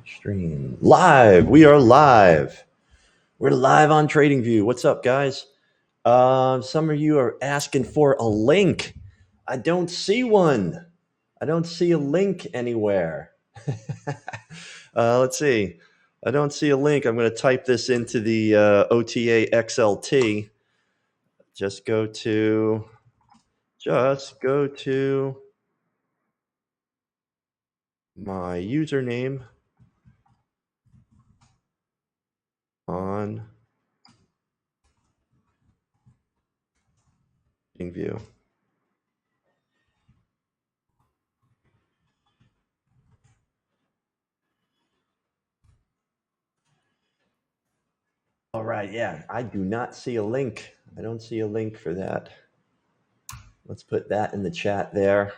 Stream live. We are live. We're live on TradingView. What's up, guys? Some of you are asking for a link. I don't see one. I don't see a link anywhere. Let's see. I don't see a link. I'm going to type this into the OTA XLT. Just go to my username on TradingView. All right, yeah, I do not see a link. I don't see a link for that. Let's put that in the chat there.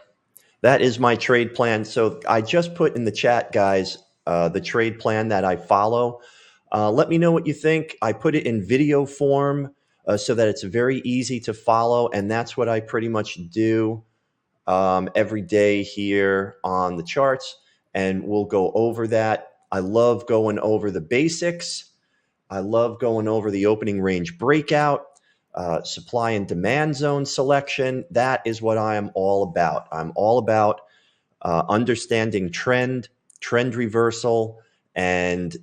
That is my trade plan. So I just put in the chat, guys, the trade plan that I follow. Let me know what you think. I put it in video form so that it's very easy to follow. And that's what I pretty much do every day here on the charts. And we'll go over that. I love going over the basics. I love going over the opening range breakout, supply and demand zone selection. That is what I am all about. I'm all about understanding trend reversal, and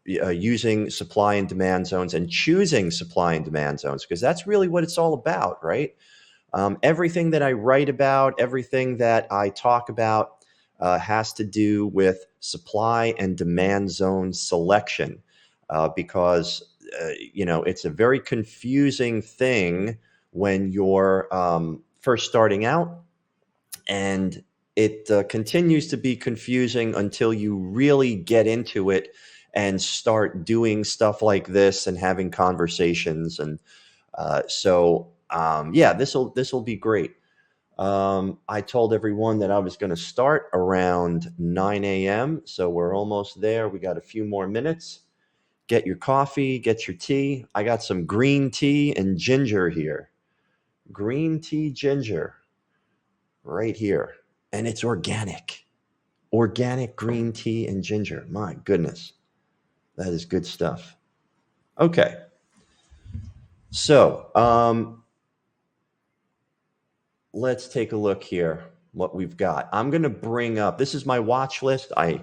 using supply and demand zones and choosing supply and demand zones, because that's really what it's all about, right? Everything that I write about, everything that I talk about has to do with supply and demand zone selection. Because it's a very confusing thing when you're first starting out, and it continues to be confusing until you really get into it and start doing stuff like this and having conversations. And yeah, this will be great. I told everyone that I was going to start around 9 a.m. So we're almost there. We got a few more minutes. Get your coffee, get your tea. I got some green tea and ginger here. Green tea, ginger, right here. And it's organic. Organic green tea and ginger. My goodness. That is good stuff. Okay. So, let's take a look here, what we've got. I'm going to bring up, this is my watch list. I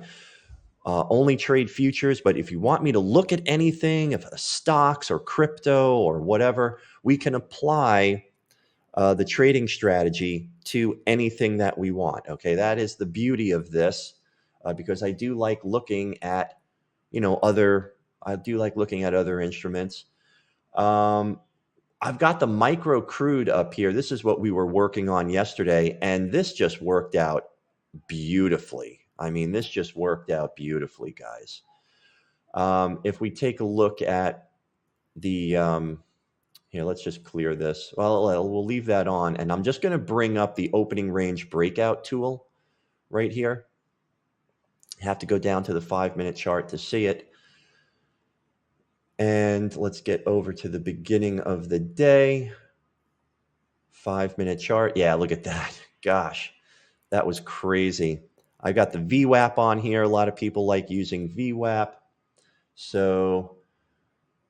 only trade futures, but if you want me to look at anything, if stocks or crypto or whatever, we can apply the trading strategy to anything that we want. Okay, that is the beauty of this, because I do like looking at, other instruments. I've got the micro crude up here. This is what we were working on yesterday, and this just worked out beautifully. I mean, this just worked out beautifully, guys. If we take a look at the, here, let's just clear this. Well, we'll leave that on, and I'm just going to bring up the opening range breakout tool right here. Have to go down to the 5-minute chart to see it. And let's get over to the beginning of the day. 5-minute chart. Yeah, look at that. Gosh, that was crazy. I got the VWAP on here. A lot of people like using VWAP. So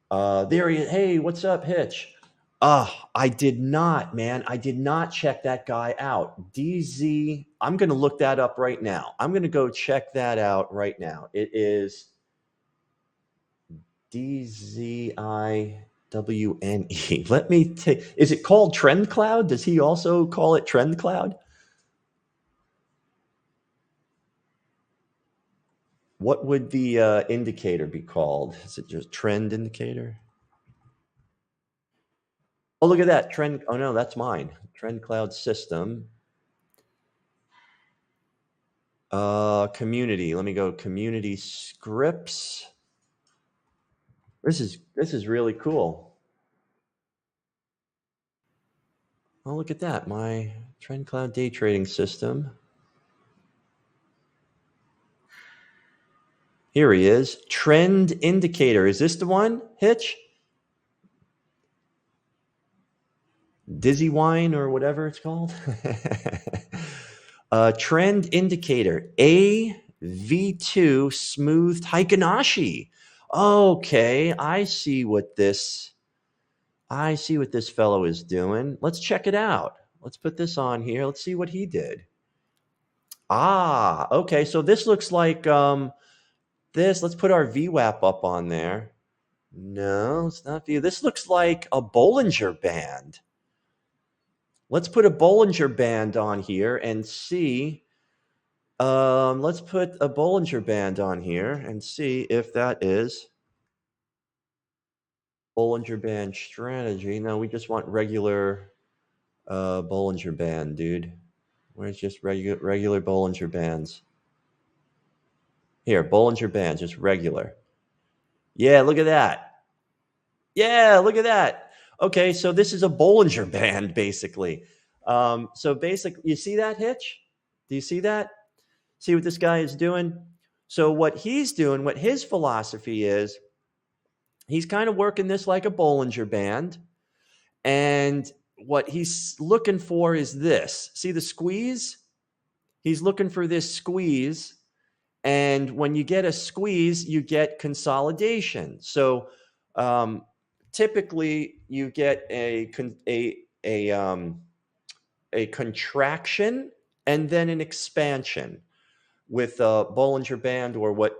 there he is. Hey, what's up, Hitch? I did not, man. I did not check that guy out. DZ, I'm going to look that up right now. I'm going to go check that out right now. It is DZIWNE. Let me take, is it called TrendCloud? Does he also call it TrendCloud? What would the indicator be called? Is it just trend indicator? Oh, look at that trend. Oh no, that's mine. TrendCloud system. Community. Let me go community scripts. This is really cool. Oh, look at that. My TrendCloud day trading system. Here he is. Trend indicator. Is this the one, Hitch? Dizzy wine or whatever it's called. Trend indicator. V2 smoothed Heikinashi. Okay, I see what this fellow is doing. Let's check it out. Let's put this on here. Let's see what he did. Ah, okay. So this looks like this. Let's put our VWAP up on there. No, it's not V. This looks like a Bollinger Band. Let's put a Bollinger Band on here and see. Let's put a Bollinger Band on here and see if that is Bollinger Band strategy. No, we just want regular Bollinger Band, dude. Where's just regular Bollinger Bands? Here, Bollinger Band, just regular. Yeah, look at that. Yeah, look at that. Okay, so this is a Bollinger Band, basically. So basically, you see that, Hitch? Do you see that? See what this guy is doing? So what he's doing, what his philosophy is, he's kind of working this like a Bollinger Band. And what he's looking for is this. See the squeeze? He's looking for this squeeze. And when you get a squeeze, you get consolidation. So typically you get a contraction and then an expansion with a Bollinger Band, or what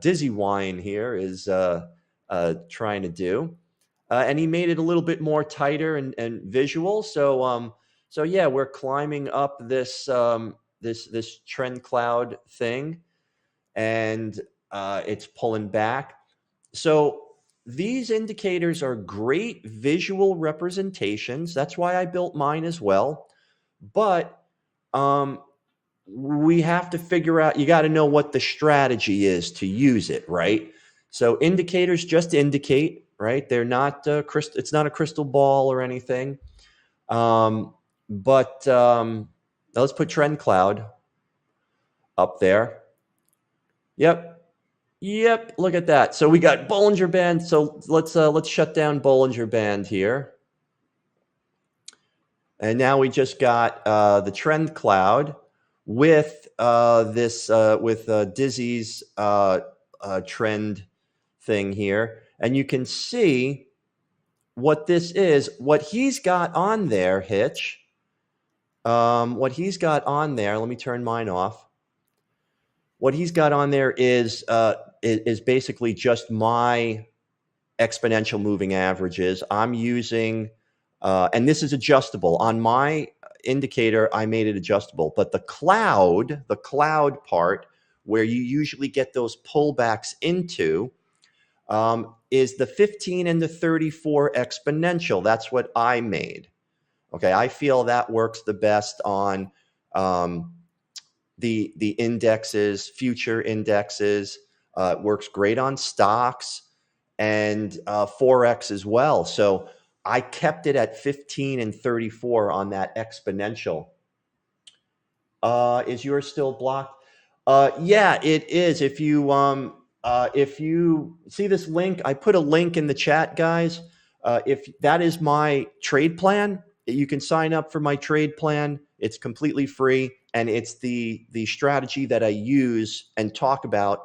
Dizzy Wine here is trying to do. And he made it a little bit more tighter and visual. So yeah, we're climbing up this this TrendCloud thing, and it's pulling back. So these indicators are great visual representations. That's why I built mine as well. But we have to figure out, you got to know what the strategy is to use it, right? So indicators just indicate, right? They're not it's not a crystal ball or anything. But let's put TrendCloud up there. Yep, look at that. So we got Bollinger Band. So let's shut down Bollinger Band here. And now we just got the TrendCloud with Dizzy's trend thing here, and you can see what this is. What he's got on there, Hitch. What he's got on there. Let me turn mine off. What he's got on there is basically just my exponential moving averages. I'm using, and this is adjustable on my indicator. I made it adjustable, but the cloud part where you usually get those pullbacks into is the 15 and the 34 exponential. That's what I made. Okay, I feel that works the best on the indexes, future indexes. It works great on stocks and Forex as well. So I kept it at 15 and 34 on that exponential. Is yours still blocked? Yeah, it is. If you see this link, I put a link in the chat, guys. If that is my trade plan, you can sign up for my trade plan. It's completely free, and it's the strategy that I use and talk about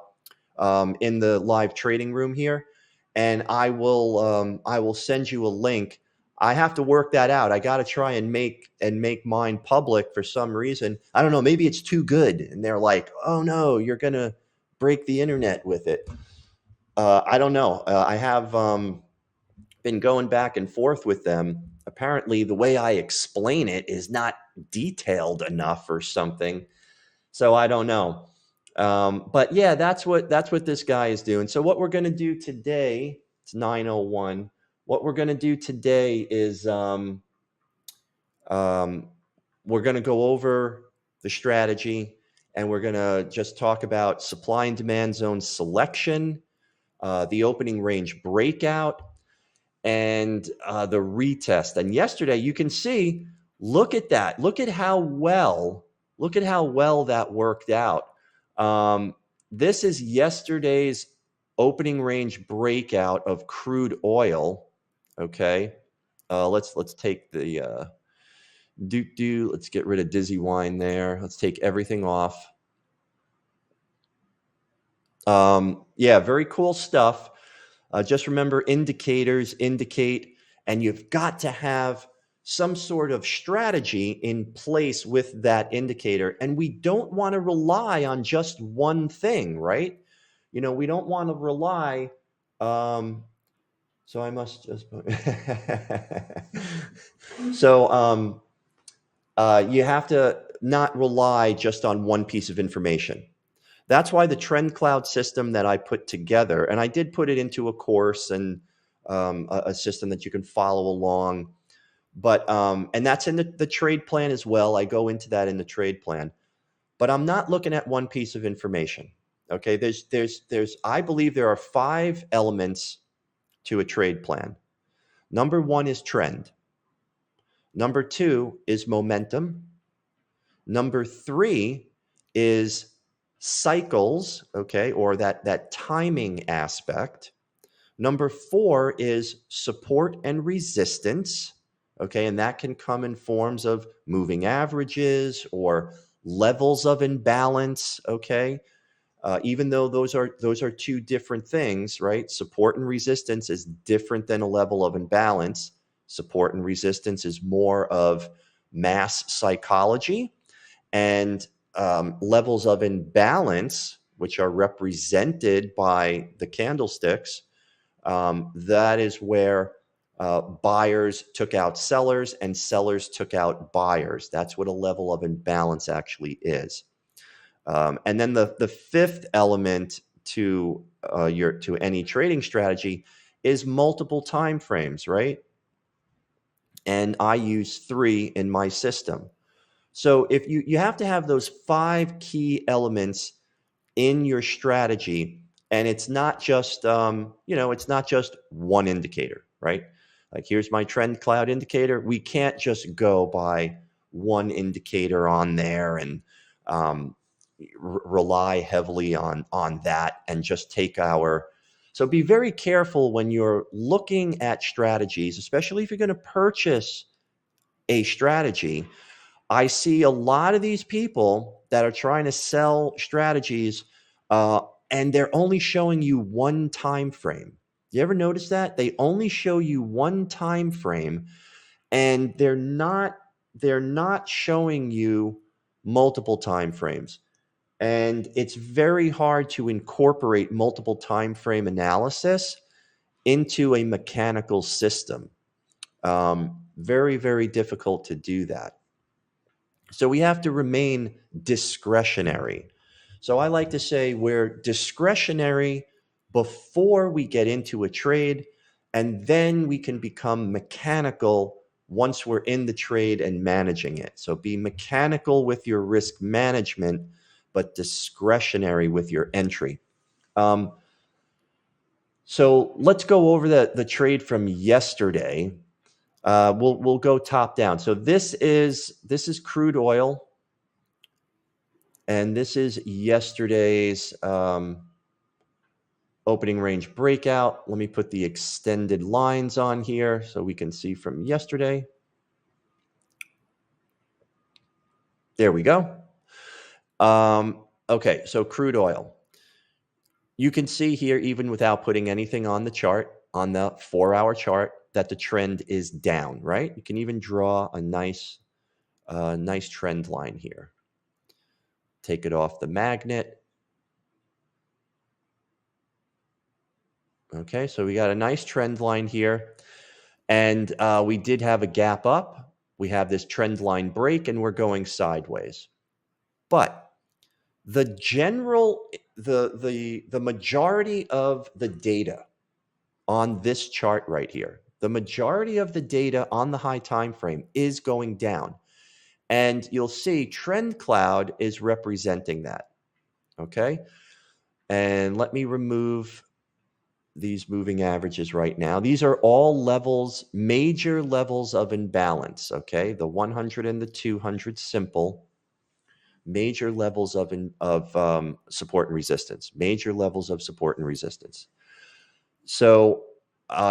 in the live trading room here. And I will send you a link. I have to work that out. I got to try and make mine public for some reason. I don't know. Maybe it's too good, and they're like, "Oh no, you're gonna break the internet with it." I don't know. I have been going back and forth with them. Apparently, the way I explain it is not detailed enough or something. So I don't know. But yeah, that's what this guy is doing. So what we're going to do today, it's 9:01. What we're going to do today is we're going to go over the strategy, and we're going to just talk about supply and demand zone selection, the opening range breakout, and the retest. And yesterday, you can see, look at that. Look at how well that worked out. This is yesterday's opening range breakout of crude oil. Okay, let's take the let's get rid of Dizzy Wine there. Let's take everything off. Yeah, very cool stuff. Just remember, indicators indicate, and you've got to have some sort of strategy in place with that indicator. And we don't want to rely on just one thing, right? You know, we don't want to rely. So I must just. So you have to not rely just on one piece of information. That's why the TrendCloud system that I put together, and I did put it into a course and a system that you can follow along. But and that's in the trade plan as well. I go into that in the trade plan. But I'm not looking at one piece of information. Okay, there's I believe there are 5 elements to a trade plan. Number 1 is trend. Number 2 is momentum. Number 3 is cycles, okay, or that timing aspect. Number 4 is support and resistance, okay, and that can come in forms of moving averages or levels of imbalance, okay. Even though those are 2 different things, right? Support and resistance is different than a level of imbalance. Support and resistance is more of mass psychology, and levels of imbalance, which are represented by the candlesticks, that is where buyers took out sellers and sellers took out buyers. That's what a level of imbalance actually is. And then the 5th element to to any trading strategy is multiple time frames, right? And I use 3 in my system. So if you have to have those 5 key elements in your strategy, and it's not just it's not just one indicator, right? Like, here's my trend cloud indicator. We can't just go by one indicator on there and rely heavily on that and just take our. So be very careful when you're looking at strategies, especially if you're going to purchase a strategy. I see a lot of these people that are trying to sell strategies, and they're only showing you one time frame. You ever notice that? They only show you one time frame, and they're not showing you multiple time frames. And it's very hard to incorporate multiple time frame analysis into a mechanical system. Very, very difficult to do that. So we have to remain discretionary. So I like to say we're discretionary before we get into a trade, and then we can become mechanical once we're in the trade and managing it. So be mechanical with your risk management, but discretionary with your entry. So let's go over the trade from yesterday. We'll go top down. So this is crude oil. And this is yesterday's opening range breakout. Let me put the extended lines on here so we can see from yesterday. There we go. Okay, so crude oil. You can see here, even without putting anything on the chart, on the 4-hour chart, that the trend is down, right? You can even draw a nice trend line here. Take it off the magnet. Okay, so we got a nice trend line here. And we did have a gap up. We have this trend line break, and we're going sideways. But the majority of the data on this chart right here, the majority of the data on the high time frame is going down. And you'll see TrendCloud is representing that. Okay? And let me remove these moving averages right now. These are all levels, major levels of imbalance, okay? The 100 and the 200 simple, major levels of support and resistance, major levels of support and resistance. So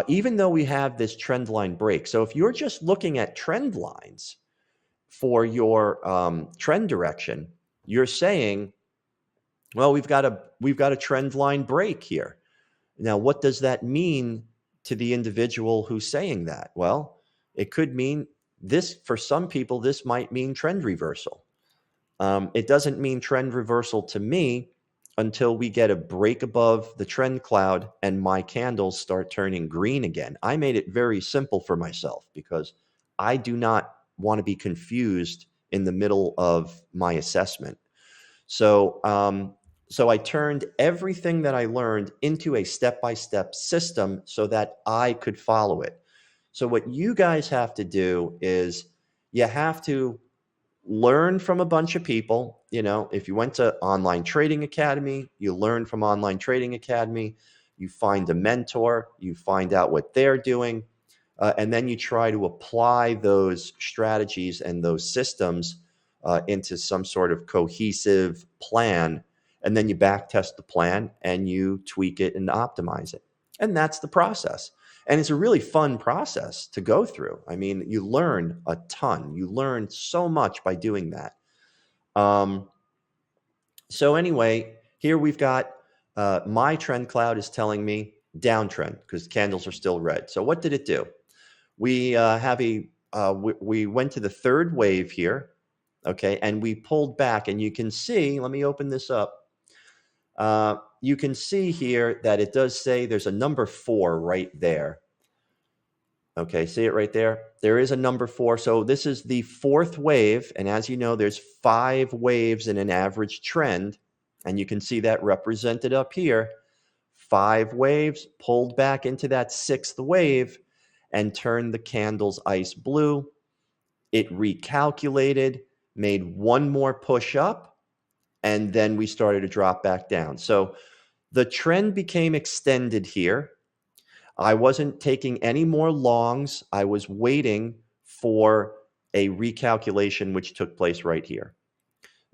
even though we have this trend line break, so if you're just looking at trend lines for your trend direction, you're saying, Well, we've got a trend line break here. Now, what does that mean to the individual who's saying that? Well, it could mean this, for some people, this might mean trend reversal. It doesn't mean trend reversal to me until we get a break above the trend cloud and my candles start turning green again. I made it very simple for myself because I do not want to be confused in the middle of my assessment. So I turned everything that I learned into a step-by-step system so that I could follow it. So what you guys have to do is you have to learn from a bunch of people. You know, if you went to Online Trading Academy, you learn from Online Trading Academy, you find a mentor, you find out what they're doing, and then you try to apply those strategies and those systems into some sort of cohesive plan. And then you back test the plan and you tweak it and optimize it. And that's the process. And it's a really fun process to go through. I mean, you learn a ton. You learn so much by doing that. So anyway, here we've got my trend cloud is telling me downtrend because candles are still red. So what did it do? We we went to the third wave here, okay, and we pulled back, and you can see, let me open this up. You can see here that it does say there's a number 4 right there. Okay, see it right there? There is a number 4. So this is the 4th wave, and as you know, there's 5 waves in an average trend, and you can see that represented up here. 5 waves, pulled back into that 6th wave, and turned the candles ice blue. It recalculated, made one more push up, and then we started to drop back down. So the trend became extended here. I wasn't taking any more longs. I was waiting for a recalculation, which took place right here.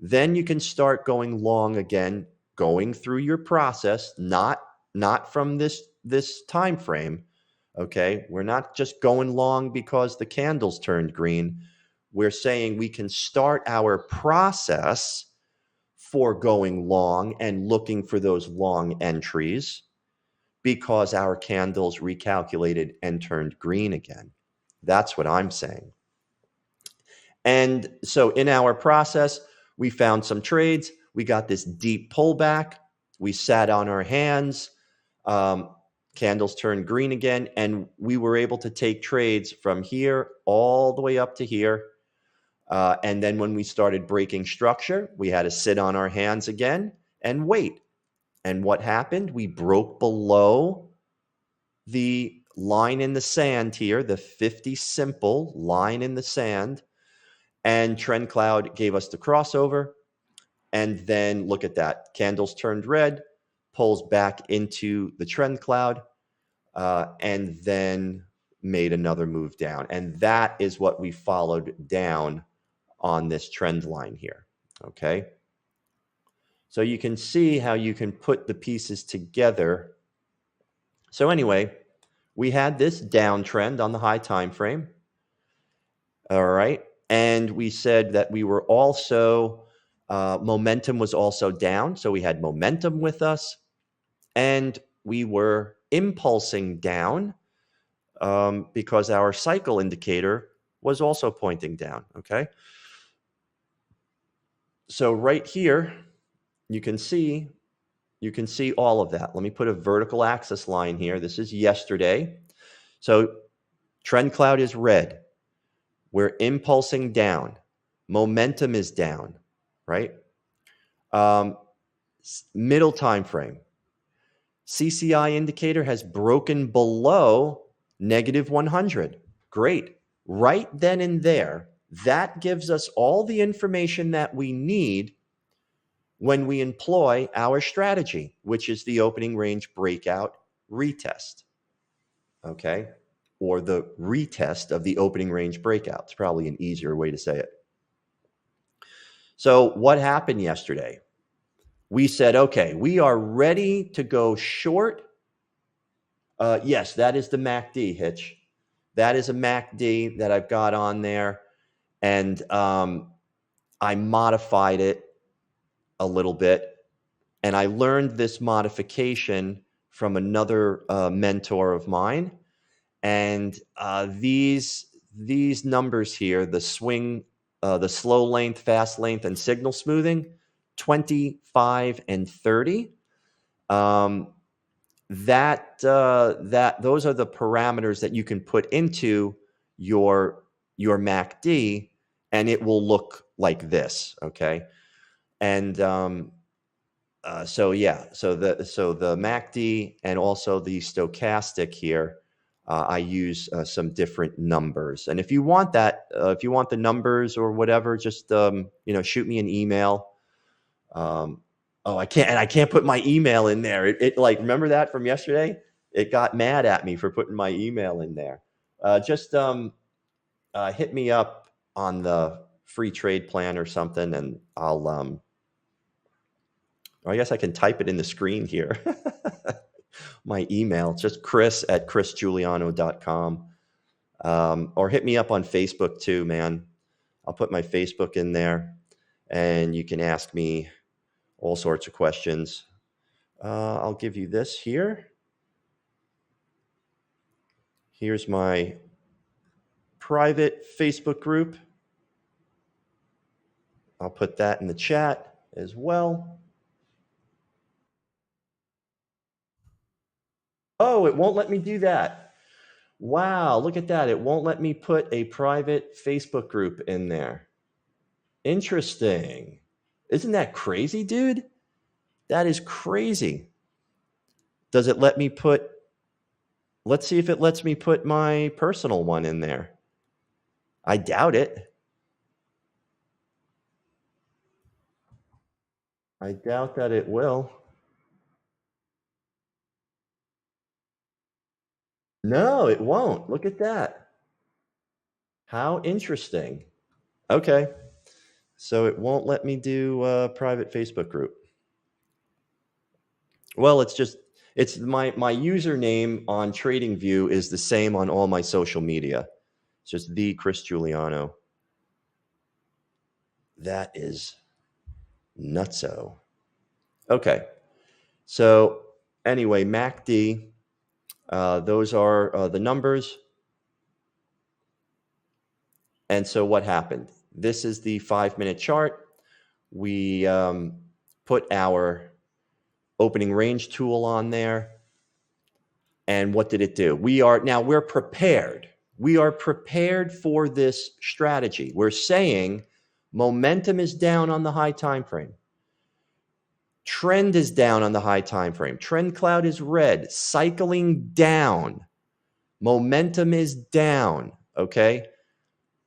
Then you can start going long again, going through your process, not from this time frame. Okay, we're not just going long because the candles turned green. We're saying we can start our process for going long and looking for those long entries because our candles recalculated and turned green again. That's what I'm saying. And so in our process, we found some trades. We got this deep pullback. We sat on our hands. Candles turned green again, and we were able to take trades from here all the way up to here. And then when we started breaking structure, we had to sit on our hands again and wait. And what happened? We broke below the line in the sand here, the 50 simple line in the sand, and TrendCloud gave us the crossover. And then look at that. Candles turned red, pulls back into the TrendCloud, and then made another move down. And that is what we followed down on this trend line here. Okay. So you can see how you can put the pieces together. So anyway, we had this downtrend on the high time frame. All right. And we said that we were also, momentum was also down. So we had momentum with us, and we were impulsing down because our cycle indicator was also pointing down. Okay. So right here, you can see all of that. Let me put a vertical axis line here. This is yesterday. So trend cloud is red. We're impulsing down. Momentum is down, right? Middle time frame. CCI indicator has broken below negative 100. Great. Right then and there, that gives us all the information that we need when we employ our strategy, which is the opening range breakout retest. Okay? Or the retest of the opening range breakout. It's probably an easier way to say it. So what happened yesterday? We said, okay, we are ready to go short. Yes, that is the MACD, Hitch. That is a MACD that I've got on there. And I modified it a little bit. And I learned this modification from another mentor of mine. And these numbers here, the swing, the slow length, fast length, and signal smoothing, 25 and 30. Those are the parameters that you can put into your MACD, and it will look like this. Okay, and so the MACD and also the stochastic here, I use some different numbers. And if you want that, if you want the numbers or whatever, just shoot me an email. I can't put my email in there. It like, remember that from yesterday? It got mad at me for putting my email in there. Just hit me up on the free trade plan or something, and I'll I guess I can type it in the screen here. My email, just chris@chrisgiuliano.com. Or hit me up on Facebook too, man. I'll put my Facebook in there, and you can ask me all sorts of questions. I'll give you this here. Here's my private Facebook group. I'll put that in the chat as well. Oh, it won't let me do that. Wow, look at that. It won't let me put a private Facebook group in there. Interesting. Isn't that crazy, dude? That is crazy. Does it let me put, let's see if it lets me put my personal one in there. I doubt it. I doubt that it will. No, it won't. Look at that. How interesting. Okay. So it won't let me do a private Facebook group. Well, it's my username on TradingView is the same on all my social media. It's just the Chris Giuliano. That is nutso. Okay. So anyway, MACD, those are the numbers. And so what happened? This is the 5-minute chart. We put our opening range tool on there. And what did it do? We're prepared. We are prepared for this strategy. We're saying momentum is down on the high time frame. Trend is down on the high time frame. Trend cloud is red, cycling down. Momentum is down. Okay.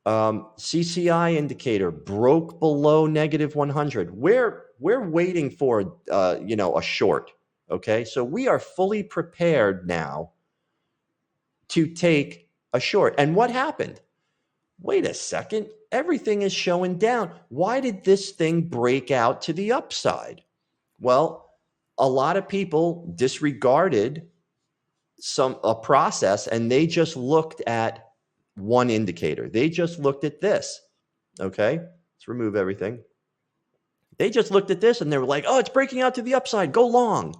CCI indicator broke below -100. We're waiting for a short. Okay, so we are fully prepared now to take a short. And what happened? Wait a second, everything is showing down. Why did this thing break out to the upside? Well, a lot of people disregarded a process, and they just looked at one indicator. They just looked at this. Okay, let's remove everything. They just looked at this and they were like, oh, it's breaking out to the upside, go long.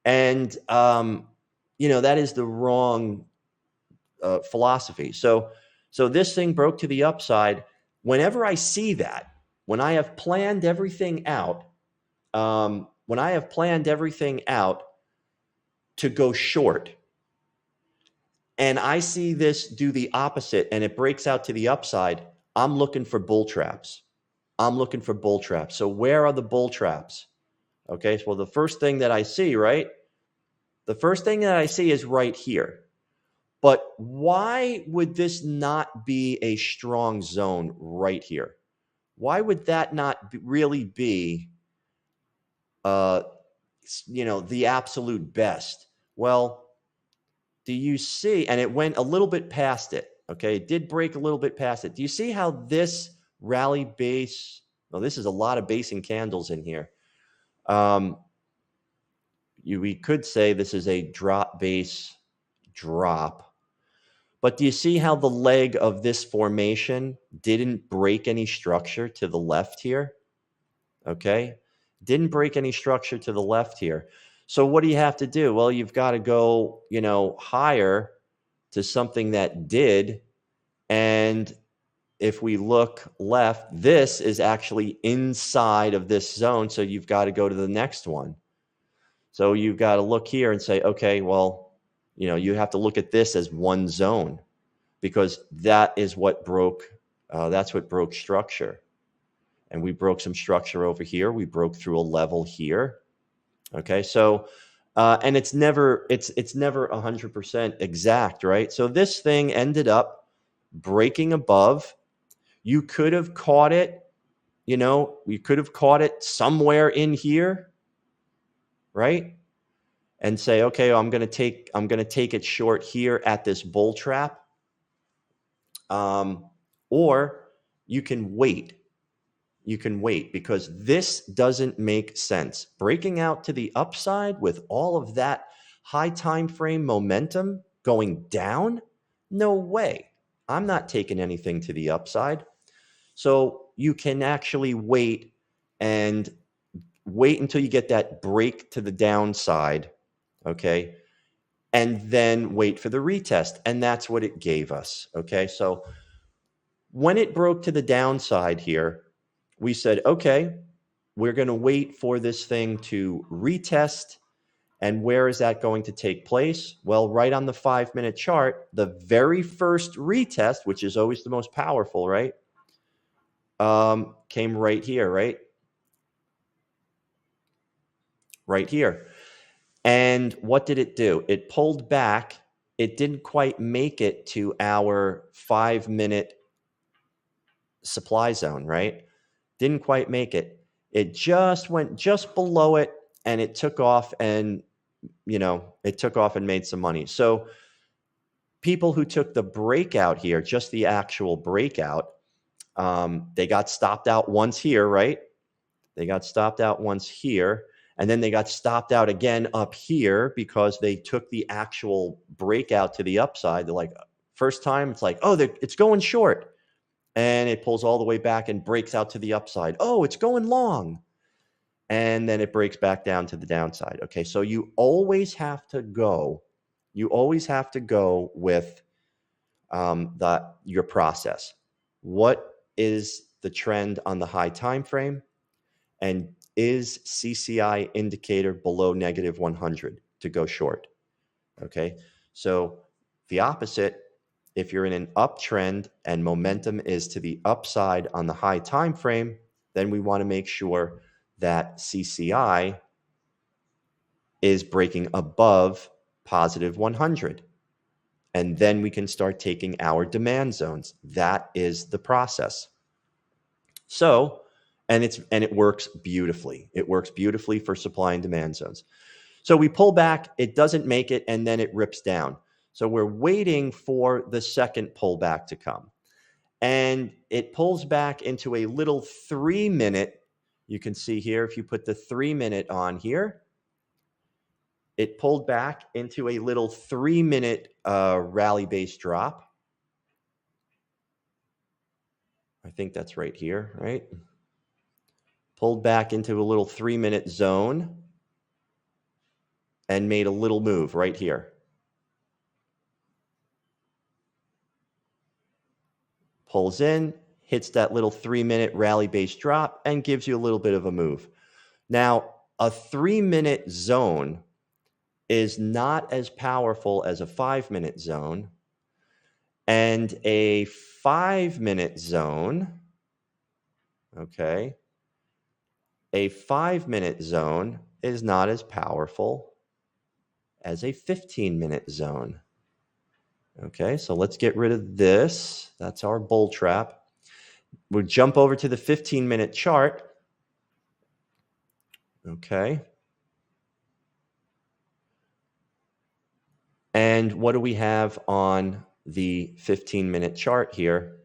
And that is the wrong philosophy. So this thing broke to the upside. Whenever I see that, when I have planned everything out, to go short, and I see this do the opposite and it breaks out to the upside, I'm looking for bull traps. So where are the bull traps? Okay, so the first thing that I see, right? The first thing that I see is right here. But why would this not be a strong zone right here? Why would that not really be, the absolute best? Well, do you see, and it went a little bit past it, okay? It did break a little bit past it. Do you see how this rally base, well, this is a lot of basing candles in here. We could say this is a drop base drop. But do you see how the leg of this formation didn't break any structure to the left here? Okay. Didn't break any structure to the left here. So what do you have to do? Well, you've got to go, higher to something that did. And if we look left, this is actually inside of this zone. So you've got to go to the next one. So you've got to look here and say, okay, well, you have to look at this as one zone, because that is what broke. That's what broke structure. And we broke some structure over here. We broke through a level here. Okay, so and it's never 100% exact, right? So this thing ended up breaking above. You could have caught it, we could have caught it somewhere in here, right? And say, okay, I'm going to take it short here at this bull trap. Or you can wait. You can wait, because this doesn't make sense. Breaking out to the upside with all of that high time frame momentum going down? No way. I'm not taking anything to the upside. So you can actually wait until you get that break to the downside, okay? And then wait for the retest. And that's what it gave us, okay? So when it broke to the downside here, we said, okay, we're going to wait for this thing to retest. And where is that going to take place? Well, right on the 5-minute chart, the very first retest, which is always the most powerful, right? Came right here, right? Right here. And what did it do? It pulled back. It didn't quite make it to our 5-minute supply zone, right? Didn't quite make it. It just went just below it, and it took off, and made some money. So people who took the breakout here, just the actual breakout, they got stopped out once here, right? They got stopped out once here, and then they got stopped out again up here because they took the actual breakout to the upside. They're like, first time, it's like, oh, it's going short. And it pulls all the way back and breaks out to the upside. Oh, it's going long. And then it breaks back down to the downside. Okay, so you always have to go with your process. What is the trend on the high time frame? And is CCI indicator below -100 to go short? Okay, so the opposite, if you're in an uptrend and momentum is to the upside on the high time frame, then we want to make sure that CCI is breaking above +100. And then we can start taking our demand zones. That is the process. So, and it works beautifully. It works beautifully for supply and demand zones. So we pull back, it doesn't make it, and then it rips down. So we're waiting for the second pullback to come. And it pulls back into a little 3-minute. You can see here, if you put the 3-minute on here, it pulled back into a little 3-minute rally-based drop. I think that's right here, right? Pulled back into a little 3-minute zone and made a little move right here. Pulls in, hits that little 3-minute rally-based drop, and gives you a little bit of a move. Now, a 3-minute zone is not as powerful as a 5-minute zone, and a 5-minute zone, okay, a 5-minute zone is not as powerful as a 15-minute zone. Okay, so let's get rid of this. That's our bull trap. We'll jump over to the 15-minute chart. Okay. And what do we have on the 15-minute chart here?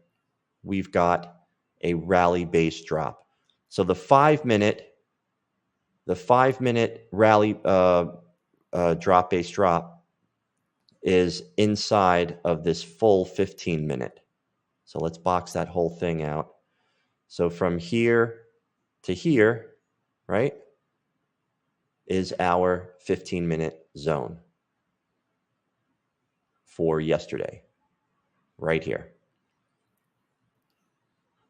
We've got a rally-based drop. So the 5-minute rally drop-based drop is inside of this full 15-minute. So let's box that whole thing out. So from here to here, right? is our 15-minute zone for yesterday, right here.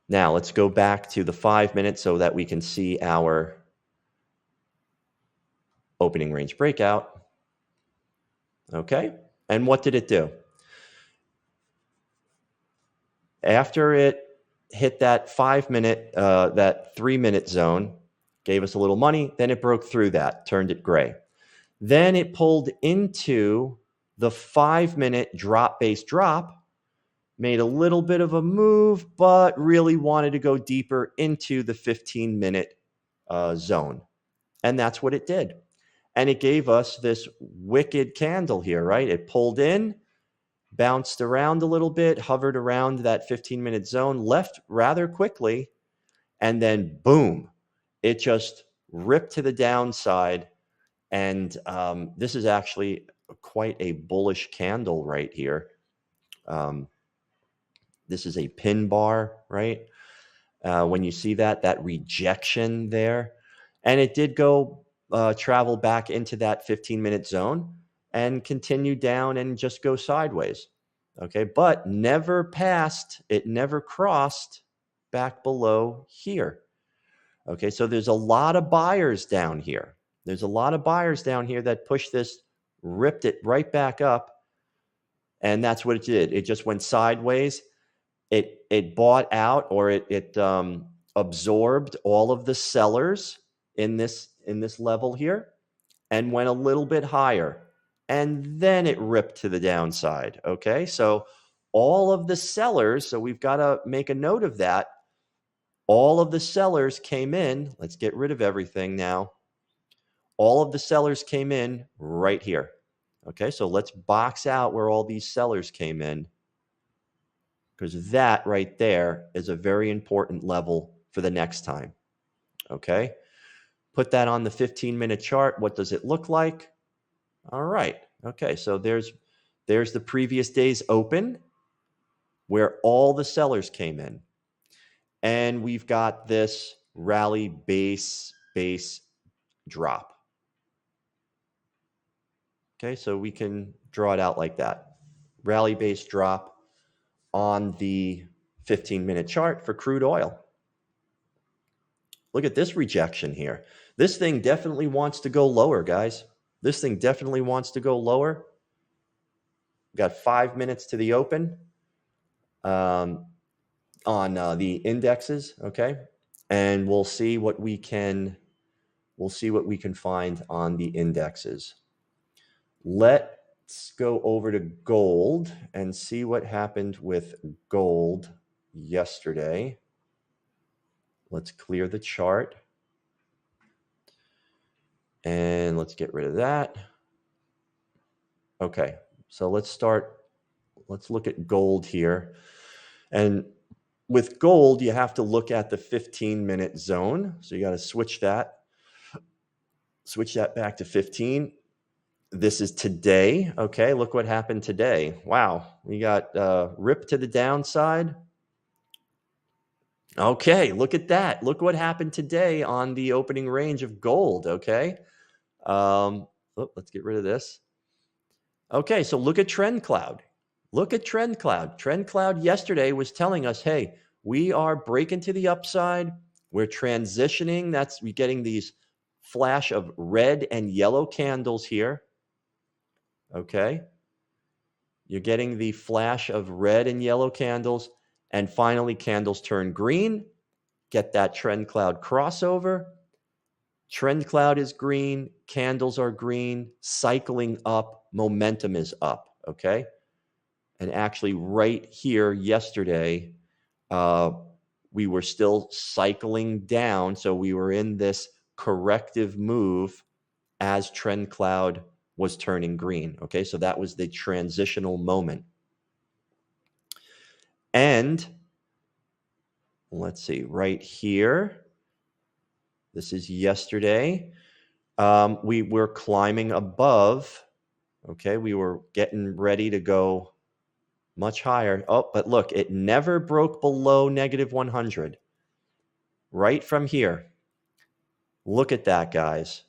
Now let's go back to the 5 minutes so that we can see our opening range breakout. Okay, and what did it do? After it hit that 5 minute, that 3 minute zone, gave us a little money, then it broke through that, turned it gray. Then it pulled into the 5 minute drop-based drop, made a little bit of a move, but really wanted to go deeper into the 15-minute zone. And that's what it did. And it gave us this wicked candle here, right? It pulled in, bounced around a little bit, hovered around that 15-minute zone, left rather quickly, and then boom, it just ripped to the downside. And this is actually quite a bullish candle right here. This is a pin bar, right? When you see that rejection there. And it did go travel back into that 15-minute zone and continue down and just go sideways. Okay, but never passed, it never crossed back below here. Okay, so there's a lot of buyers down here. There's a lot of buyers down here that pushed this, ripped it right back up. And that's what it did. It just went sideways. It bought out, or it absorbed all of the sellers in this level here and went a little bit higher. And then it ripped to the downside. Okay, so all of the sellers, so we've got to make a note of that. All of the sellers came in. Let's get rid of everything now. All of the sellers came in right here. Okay, so let's box out where all these sellers came in, because that right there is a very important level for the next time. Okay, put that on the 15-minute chart. What does it look like? All right. Okay, so there's the previous day's open where all the sellers came in. And we've got this rally base drop. Okay, so we can draw it out like that. Rally base drop on the 15-minute chart for crude oil. Look at this rejection here. This thing definitely wants to go lower, guys. This thing definitely wants to go lower. We've got 5 minutes to the open on the indexes, okay? And we'll see what we can find on the indexes. Let's go over to gold and see what happened with gold yesterday. Let's clear the chart. And let's get rid of that. Okay, so let's look at gold here. And with gold, you have to look at the 15-minute zone. So you got to switch that back to 15. This is today. Okay, look what happened today. Wow, we got ripped to the downside. Okay, look at that. Look what happened today on the opening range of gold. Okay, let's get rid of this. Okay, so look at TrendCloud. Look at TrendCloud. TrendCloud yesterday was telling us, hey, we are breaking to the upside. We're transitioning. We're getting these flash of red and yellow candles here. Okay. You're getting the flash of red and yellow candles, and finally candles turn green. Get that TrendCloud crossover. TrendCloud is green. Candles are green. Cycling up. Momentum is up. Okay. And actually right here yesterday, we were still cycling down. So we were in this corrective move as TrendCloud was turning green. Okay, so that was the transitional moment. And let's see, right here, this is yesterday. We were climbing above. Okay, we were getting ready to go much higher. Oh, but look, it never broke below negative 100. Right from here. Look at that, guys.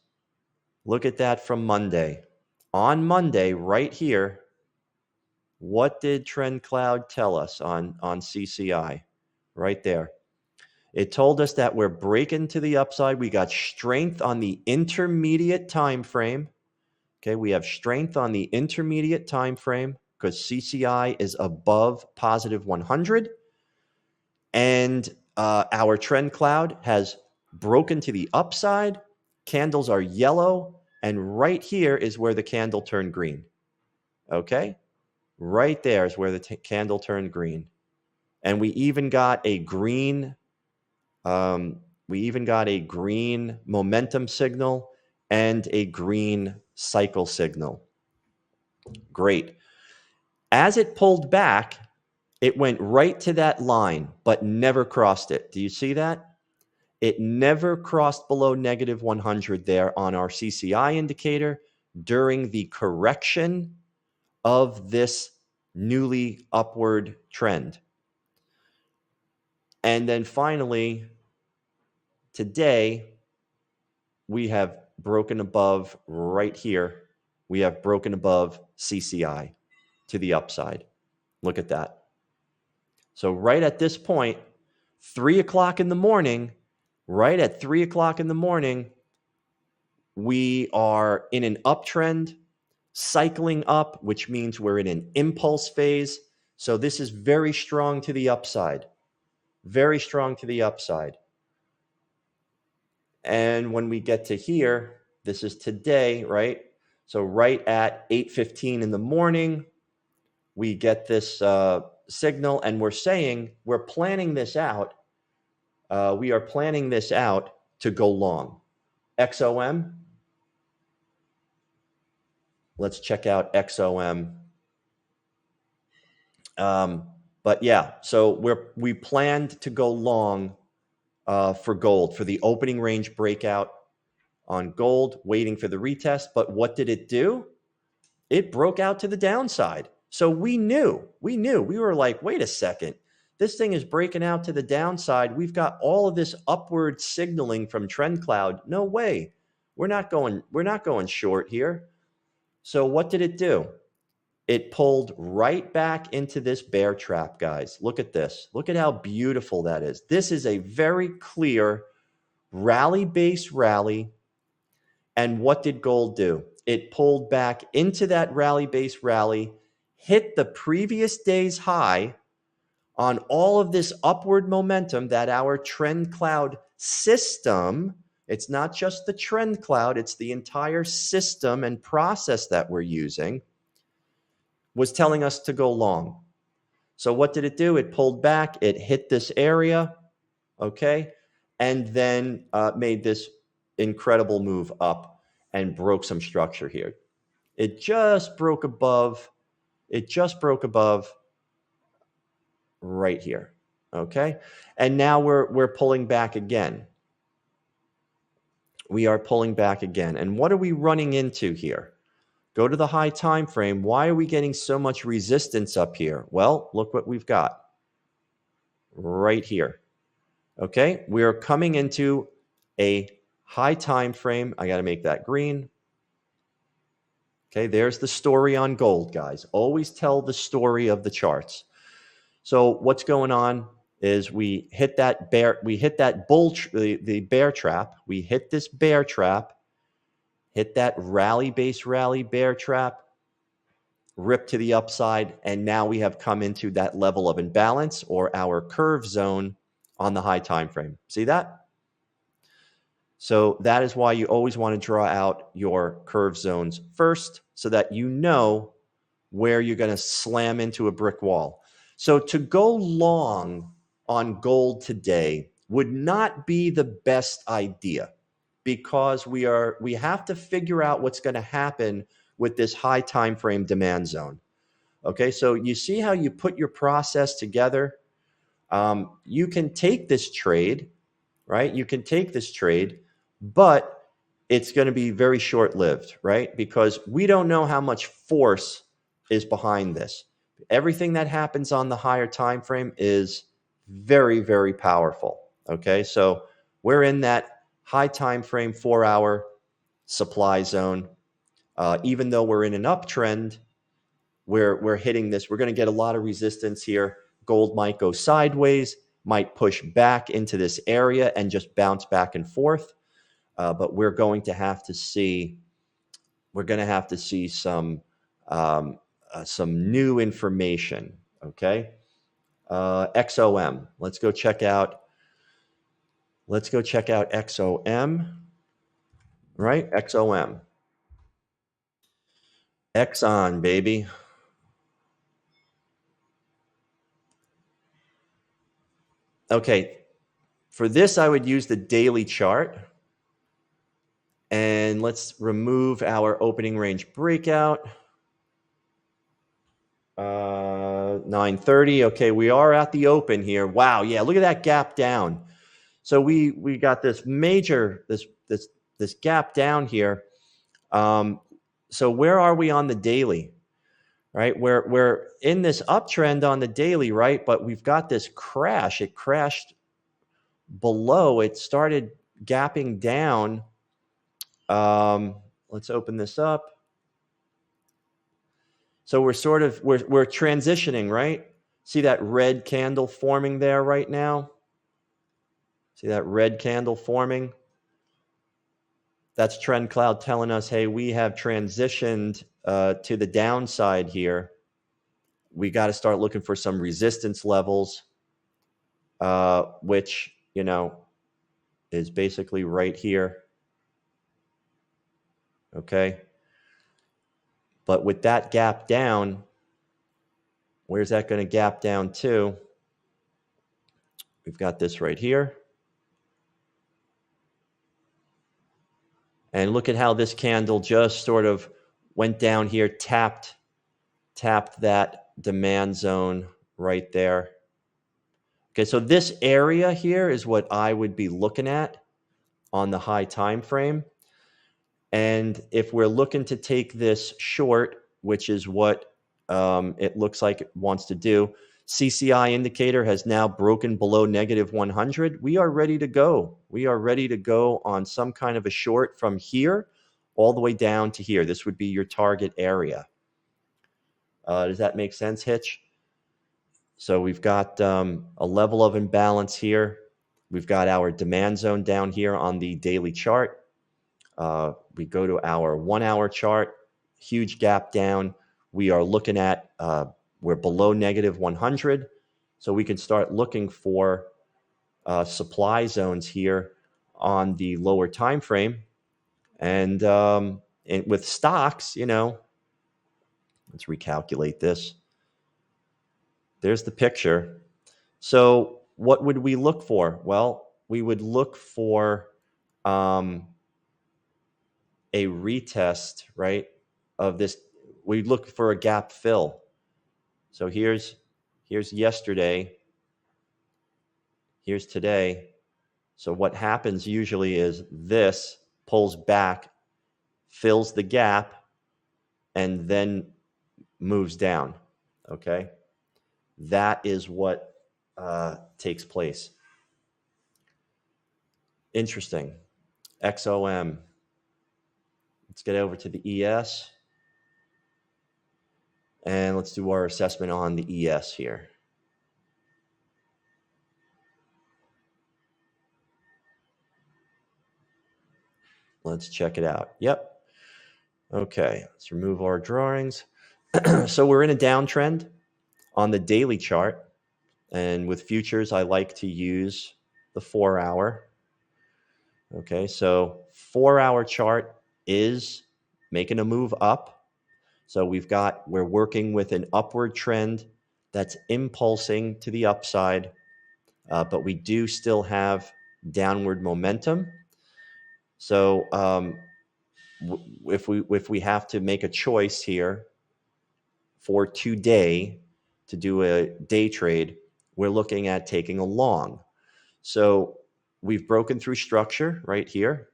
Look at that from Monday. On Monday, right here, what did TrendCloud tell us on CCI? Right there. It told us that we're breaking to the upside. We got strength on the intermediate time frame. Okay, we have strength on the intermediate time frame because CCI is above positive 100. And our trend cloud has broken to the upside. Candles are yellow. And right here is where the candle turned green. Okay, right there is where the candle turned green. And we even got a green momentum signal and a green cycle signal. Great. As it pulled back, it went right to that line, but never crossed it. Do you see that? It never crossed below negative 100 there on our CCI indicator during the correction of this newly upward trend. And then finally, today, we have broken above right here. We have broken above CCI to the upside. Look at that. So right at this point, 3 o'clock in the morning, right at 3 o'clock in the morning, we are in an uptrend, cycling up, which means we're in an impulse phase. So this is very strong to the upside. Very strong to the upside. And when we get to here, this is today, right? So right at 8:15 in the morning, we get this signal, and we're saying we're planning this out. We are planning this out to go long. XOM. Let's check out XOM. But yeah, so we planned to go long for gold, for the opening range breakout on gold, waiting for the retest. But what did it do? It broke out to the downside. So we knew, we were like, wait a second, this thing is breaking out to the downside. We've got all of this upward signaling from TrendCloud. No way. We're not going short here. So what did it do? It pulled right back into this bear trap, guys. Look at this. Look at how beautiful that is. This is a very clear rally-based rally. And what did gold do? It pulled back into that rally-based rally, hit the previous day's high on all of this upward momentum that our trend cloud system, it's not just the trend cloud, it's the entire system and process that we're using, was telling us to go long. So what did it do? It pulled back, it hit this area, okay, and then made this incredible move up and broke some structure here. It just broke above right here, okay? And now we're pulling back again. We are pulling back again. And what are we running into here? Go to the high time frame. Why are we getting so much resistance up here? Well, look what we've got right here. Okay, we're coming into a high time frame. I got to make that green. Okay, there's the story on gold, guys. Always tell the story of the charts. So what's going on is we hit that bear trap. We hit this bear trap, hit that rally-based rally bear trap, rip to the upside, and now we have come into that level of imbalance or our curve zone on the high time frame. See that? So that is why you always want to draw out your curve zones first so that you know where you're going to slam into a brick wall. So to go long on gold today would not be the best idea because we have to figure out what's going to happen with this high time frame demand zone. Okay, so you see how you put your process together? You can take this trade, right? You can take this trade, but it's going to be very short-lived, right? Because we don't know how much force is behind this. Everything that happens on the higher time frame is very, very powerful. Okay, so we're in that high time frame 4-hour supply zone. Even though we're in an uptrend, we're hitting this. We're going to get a lot of resistance here. Gold might go sideways, might push back into this area and just bounce back and forth. But we're going to have to see. We're going to have to see some new information. Okay. XOM. Let's go check out XOM. Right? XOM. Exxon, baby. Okay. For this, I would use the daily chart. And let's remove our opening range breakout. 930. Okay, we are at the open here. Wow, yeah, look at that gap down. So we got this major this gap down here. So where are we on the daily? Right, we're in this uptrend on the daily, right? But we've got this crash. It crashed below. It started gapping down. Let's open this up. So we're transitioning, right? See that red candle forming there right now? See that red candle forming? That's TrendCloud telling us, hey, we have transitioned to the downside here. We got to start looking for some resistance levels, which, is basically right here. Okay. But with that gap down, where's that going to gap down to? We've got this right here. And look at how this candle just sort of went down here, tapped that demand zone right there. Okay, so this area here is what I would be looking at on the high time frame. And if we're looking to take this short, which is what it looks like it wants to do, CCI indicator has now broken below negative 100. We are ready to go. We are ready to go on some kind of a short from here all the way down to here. This would be your target area. Does that make sense, Hitch? So we've got a level of imbalance here. We've got our demand zone down here on the daily chart. We go to our 1 hour chart, huge gap down. We are looking at, we're below negative 100. So we can start looking for supply zones here on the lower time frame. And with stocks, let's recalculate this. There's the picture. So what would we look for? Well, we would look for a retest, right, of this. We look for a gap fill. So here's yesterday. Here's today. So what happens usually is this pulls back, fills the gap, and then moves down. Okay, that is what takes place. Interesting. XOM. Let's get over to the ES. And let's do our assessment on the ES here. Let's check it out. Yep. Okay, let's remove our drawings. So we're in a downtrend on the daily chart. And with futures, I like to use the 4 hour. Okay, so 4 hour chart is making a move up. So we're working with an upward trend that's impulsing to the upside, but we do still have downward momentum. So if we have to make a choice here for today to do a day trade, we're looking at taking a long. So we've broken through structure right here.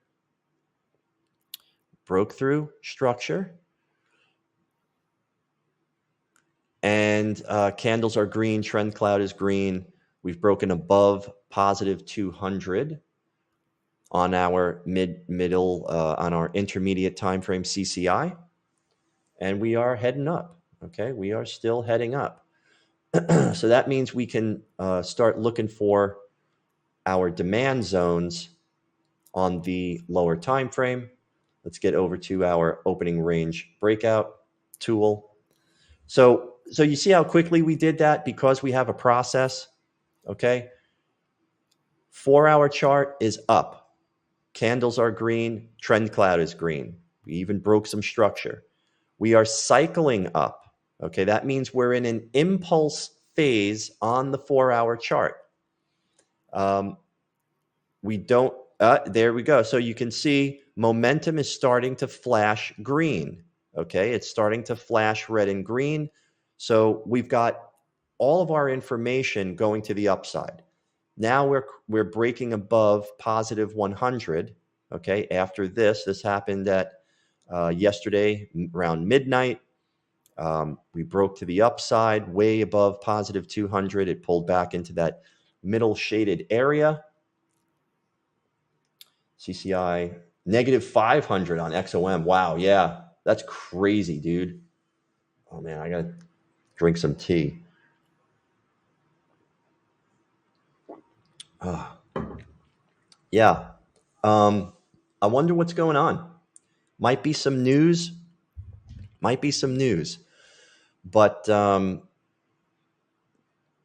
Broke through structure. And candles are green. TrendCloud is green. We've broken above positive 200 on our on our intermediate time frame CCI, and we are heading up. Okay, we are still heading up. So that means we can start looking for our demand zones on the lower time frame. Let's get over to our opening range breakout tool. So you see how quickly we did that because we have a process. Okay, 4-hour chart is up. Candles are green. TrendCloud is green. We even broke some structure. We are cycling up. Okay, that means we're in an impulse phase on the 4-hour chart. We don't, there we go. So you can see momentum is starting to flash green. Okay, it's starting to flash red and green. So we've got all of our information going to the upside. Now we're breaking above positive 100. Okay, after this happened at yesterday around midnight. We broke to the upside, way above positive 200. It pulled back into that middle shaded area. CCI negative 500 on XOM. Wow, yeah, that's crazy, dude. Oh man, I gotta drink some tea. Yeah. I wonder what's going on. Might be some news. But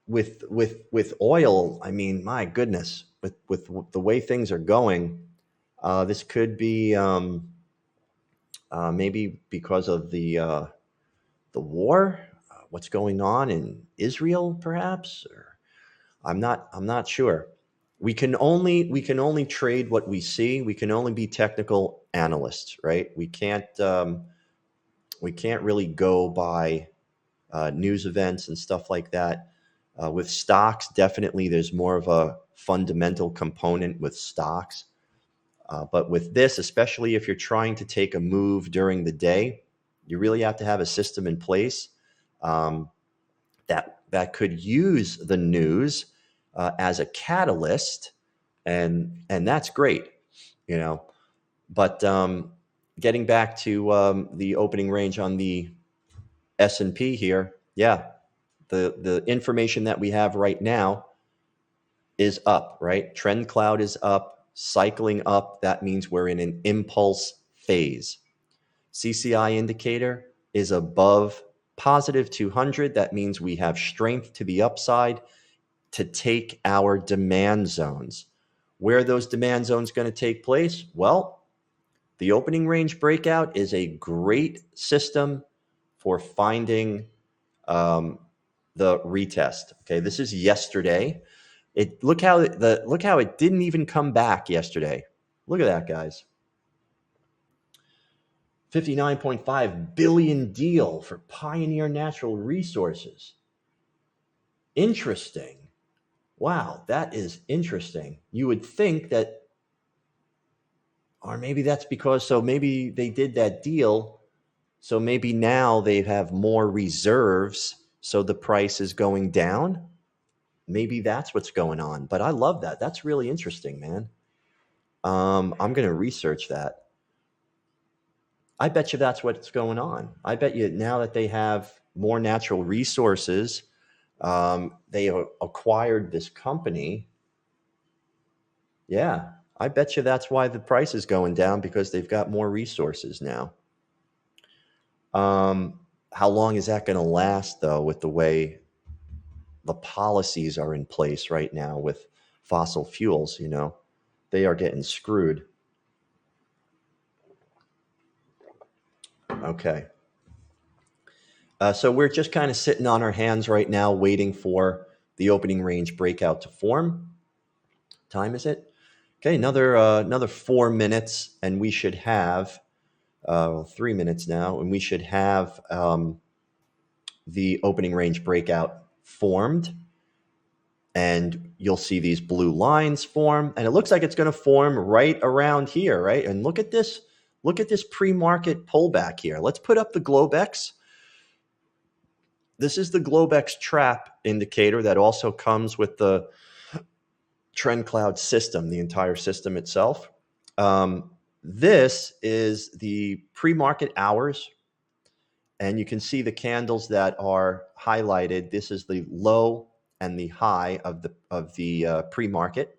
with oil, I mean, my goodness, with the way things are going, this could be maybe because of the war, what's going on in Israel, perhaps, or I'm not sure. We can only trade what we see. We can only be technical analysts, right? We can't really go by news events and stuff like that. With stocks, definitely there's more of a fundamental component with stocks. But with this, especially if you're trying to take a move during the day, you really have to have a system in place that could use the news as a catalyst, and that's great, you know. But getting back to the opening range on the S&P here, yeah, the information that we have right now is up, right? TrendCloud is up, cycling up. That means we're in an impulse phase. CCI indicator is above positive 200. That means we have strength to the upside to take our demand zones. Where are those demand zones going to take place? Well, the opening range breakout is a great system for finding the retest. Okay, this is yesterday. Look how it didn't even come back yesterday. Look at that, guys. 59.5 billion deal for Pioneer Natural Resources. Interesting. Wow, that is interesting. You would think that, or maybe that's because, so maybe they did that deal, so maybe now they have more reserves, so the price is going down. Maybe that's what's going on. But I love that. That's really interesting, man. I'm going to research that. I bet you that's what's going on. I bet you now that they have more natural resources, they acquired this company. Yeah, I bet you that's why the price is going down, because they've got more resources now. How long is that going to last, though, with the way the policies are in place right now with fossil fuels? You know, they are getting screwed. Okay. So we're just kind of sitting on our hands right now, waiting for the opening range breakout to form. Time is it? Okay, another 4 minutes, and we should have 3 minutes now, and we should have the opening range breakout formed. And you'll see these blue lines form, and it looks like it's going to form right around here, right? And look at this pre-market pullback here. Let's put up the Globex. This is the Globex trap indicator that also comes with the TrendCloud system, the entire system itself. This is the pre-market hours, and you can see the candles that are highlighted. This is the low and the high of the pre-market,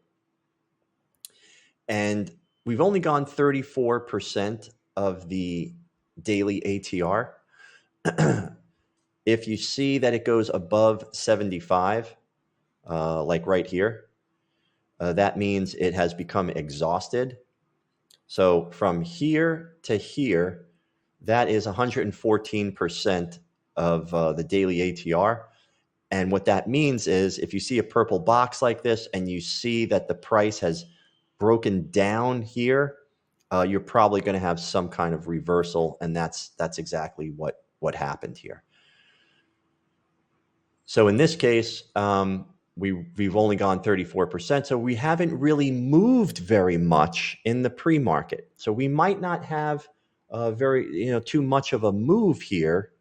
and we've only gone 34% of the daily ATR. If you see that it goes above 75, like right here, that means it has become exhausted. So from here to here, that is 114% of the daily ATR. And what that means is if you see a purple box like this and you see that the price has broken down here, you're probably going to have some kind of reversal, and that's exactly what happened here. So in this case, we've only gone 34%, so we haven't really moved very much in the pre-market. So we might not have too much of a move here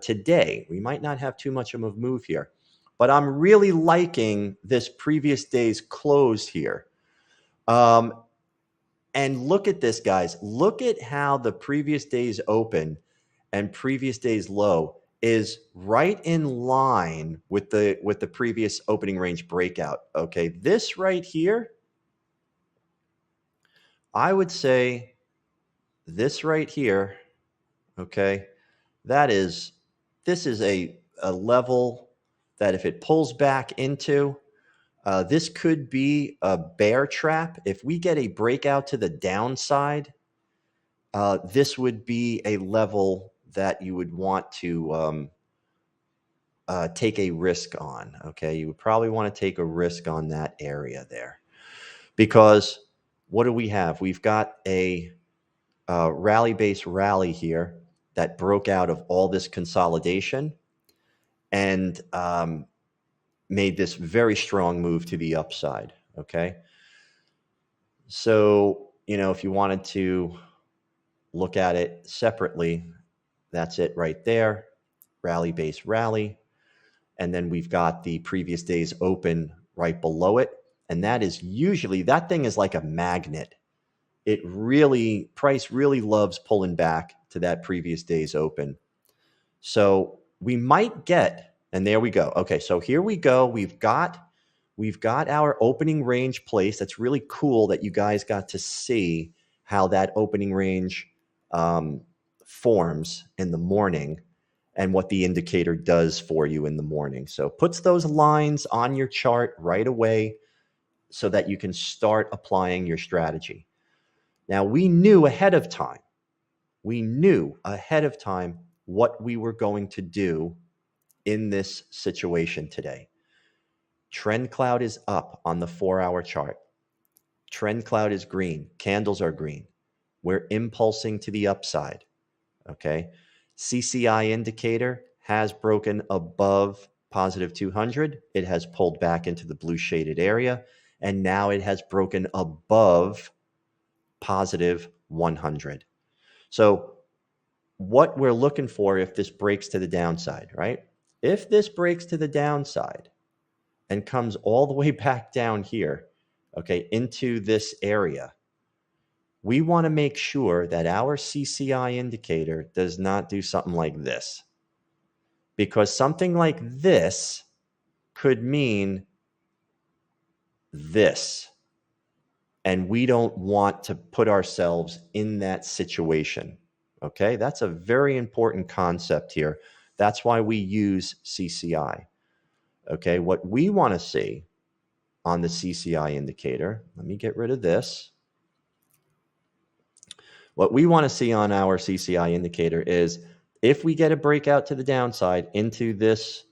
today. We might not have too much of a move here, but I'm really liking this previous day's close here. And look at this, guys. Look at how the previous day's open and previous day's low is right in line with the previous opening range breakout. Okay, this right here, I would say this right here, okay, this is a level that if it pulls back into, this could be a bear trap. If we get a breakout to the downside, this would be a level that you would want to take a risk on. Okay, you would probably want to take a risk on that area there, because what do we have? We've got a rally-based rally here that broke out of all this consolidation and made this very strong move to the upside. Okay, so if you wanted to look at it separately, that's it right there, rally-based rally. And then we've got the previous day's open right below it. And that thing is like a magnet. Price really loves pulling back to that previous day's open. So we might get, and there we go. Okay, so here we go. We've got our opening range place. That's really cool that you guys got to see how that opening range forms in the morning and what the indicator does for you in the morning. So puts those lines on your chart right away so that you can start applying your strategy. Now, we knew ahead of time what we were going to do in this situation today. TrendCloud is up on the 4-hour chart. TrendCloud is green. Candles are green. We're impulsing to the upside. Okay. CCI indicator has broken above positive 200. It has pulled back into the blue shaded area, and now it has broken above positive 100. So what we're looking for if this breaks to the downside, right? If this breaks to the downside and comes all the way back down here, okay, into this area, we want to make sure that our CCI indicator does not do something like this, because something like this could mean this, and we don't want to put ourselves in that situation. Okay, that's a very important concept here. That's why we use CCI. Okay, what we want to see on the CCI indicator, let me get rid of this. What we want to see on our CCI indicator is if we get a breakout to the downside into this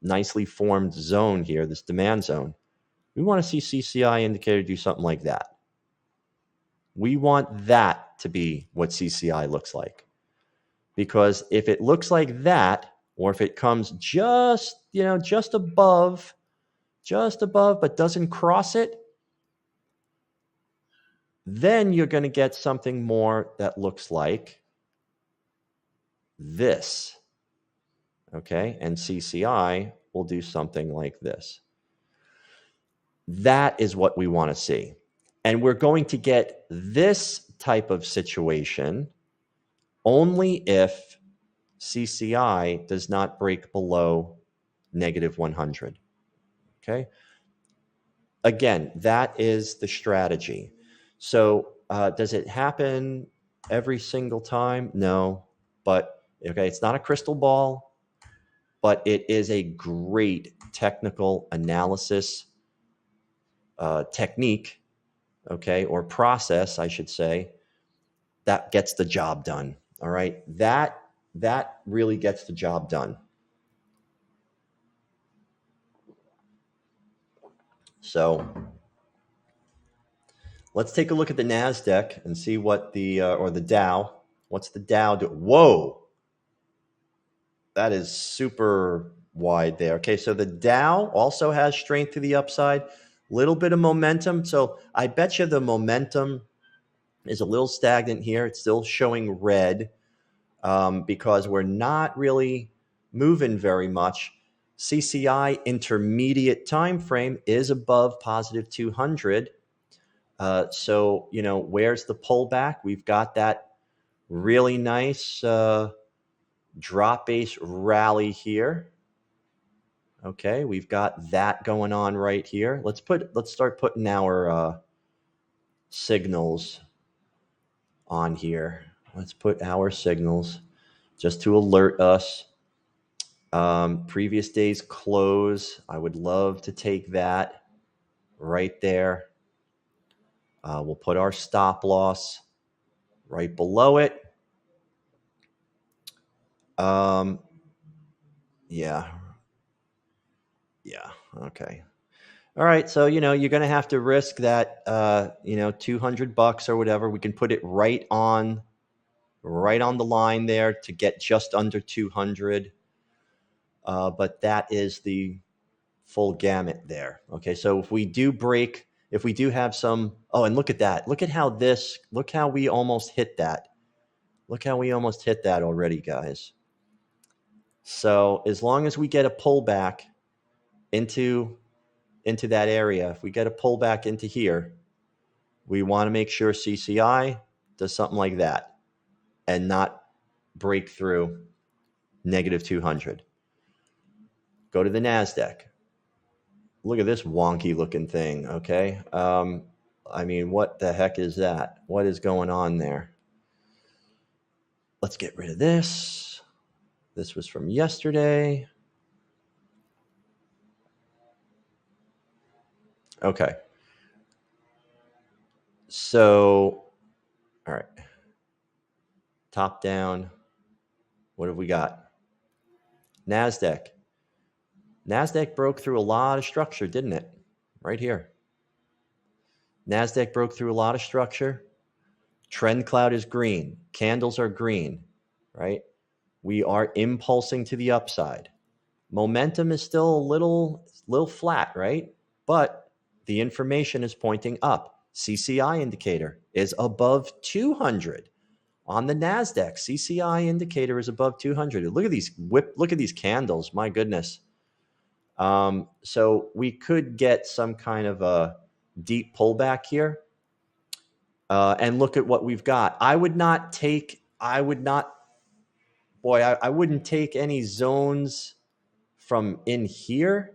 nicely formed zone here, this demand zone, we want to see CCI indicator do something like that. We want that to be what CCI looks like. Because if it looks like that, or if it comes just above, but doesn't cross it, then you're going to get something more that looks like this. Okay, and CCI will do something like this. That is what we want to see. And we're going to get this type of situation only if CCI does not break below negative 100. Okay. Again, that is the strategy. So does it happen every single time? No. But okay, it's not a crystal ball, but it is a great technical analysis technique, okay, or process, I should say, that gets the job done. All right. That really gets the job done. So let's take a look at the NASDAQ and see what the, or the Dow, what's the Dow do? Whoa, that is super wide there. Okay, so the Dow also has strength to the upside, little bit of momentum. So I bet you the momentum is a little stagnant here. It's still showing red because we're not really moving very much. CCI intermediate time frame is above positive 200. So, you know, where's the pullback? We've got that really nice drop base rally here. Okay, we've got that going on right here. Let's start putting our signals on here. Let's put our signals just to alert us. Previous day's close. I would love to take that right there. We'll put our stop loss right below it. Yeah. Okay. All right. So, you know, you're going to have to risk that, you know, $200 or whatever. We can put it right on the line there to get just under 200. But that is the full gamut there. Okay. So if we do have some, oh, and look at that. Look how we almost hit that. Look how we almost hit that already, guys. So as long as we get a pullback into that area, if we get a pullback into here, we want to make sure CCI does something like that and not break through negative 200. Go to the NASDAQ. Look at this wonky looking thing, okay? I mean, what the heck is that? What is going on there? Let's get rid of this. This was from yesterday. Okay. So, all right. Top down. What have we got? NASDAQ. NASDAQ broke through a lot of structure, didn't it? Right here. NASDAQ broke through a lot of structure. TrendCloud is green. Candles are green, right? We are impulsing to the upside. Momentum is still a little flat, right? But the information is pointing up. CCI indicator is above 200 on the NASDAQ. CCI indicator is above 200. Look at these candles. My goodness. So we could get some kind of a deep pullback here. And look at what we've got. I wouldn't take any zones from in here.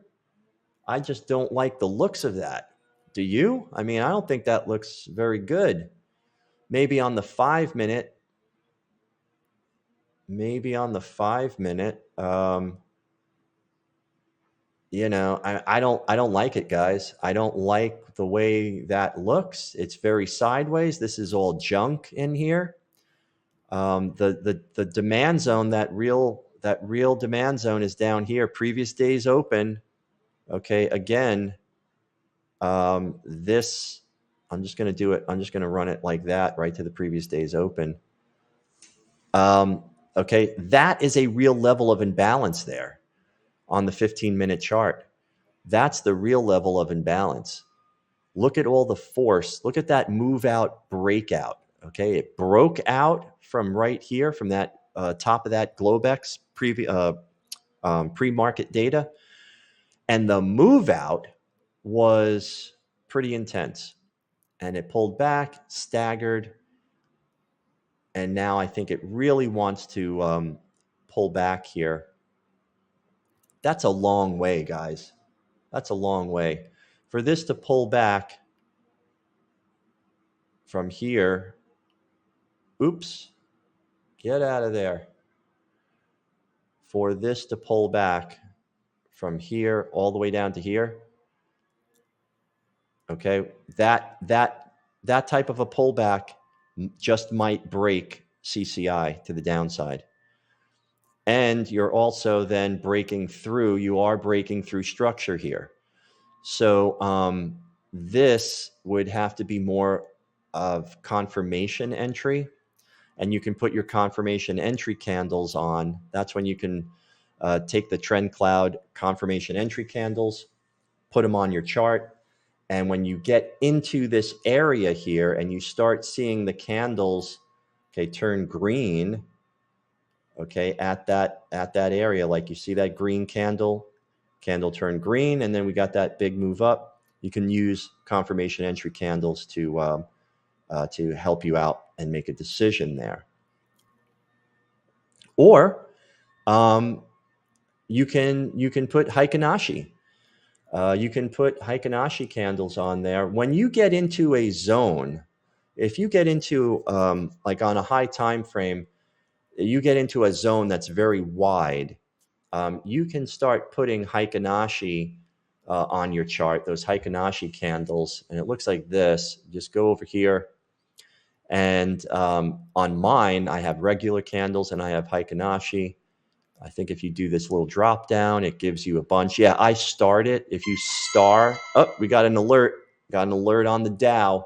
I just don't like the looks of that. Do you? I mean, I don't think that looks very good. Maybe on the 5 minute. You know, I don't like it, guys. I don't like the way that looks. It's very sideways. This is all junk in here. The demand zone, that real demand zone is down here. Previous days open. Okay, again, this, I'm just going to do it. I'm just going to run it like that, right to the previous day's open. Okay, that is a real level of imbalance there on the 15-minute chart. That's the real level of imbalance. Look at all the force. Look at that move out breakout. Okay, it broke out from right here, from that top of that Globex pre-market data. And the move out was pretty intense. and it pulled back, staggered, and now I think it really wants to pull back here. That's a long way, guys. That's a long way. For this to pull back from here, oops, get out of there. For this to pull back from here all the way down to here, okay, that type of a pullback just might break CCI to the downside. And you're also then breaking through, you are breaking through structure here. So this would have to be more of confirmation entry, and you can put your confirmation entry candles on. That's when you can take the TrendCloud confirmation entry candles, put them on your chart. And when you get into this area here and you start seeing the candles, okay, turn green, okay, at that area, like you see that green candle turn green, and then we got that big move up. You can use confirmation entry candles to help you out and make a decision there. Or you can put Heikinashi. You can put Heikinashi candles on there. When you get into a zone, if you get into like on a high time frame, you get into a zone that's very wide, you can start putting Heikinashi on your chart, those Heikinashi candles, and it looks like this. Just go over here, and on mine, I have regular candles and I have Heikinashi. I think if you do this little drop down, it gives you a bunch. Yeah, I start it. If you star, oh, we got an alert. Got an alert on the Dow.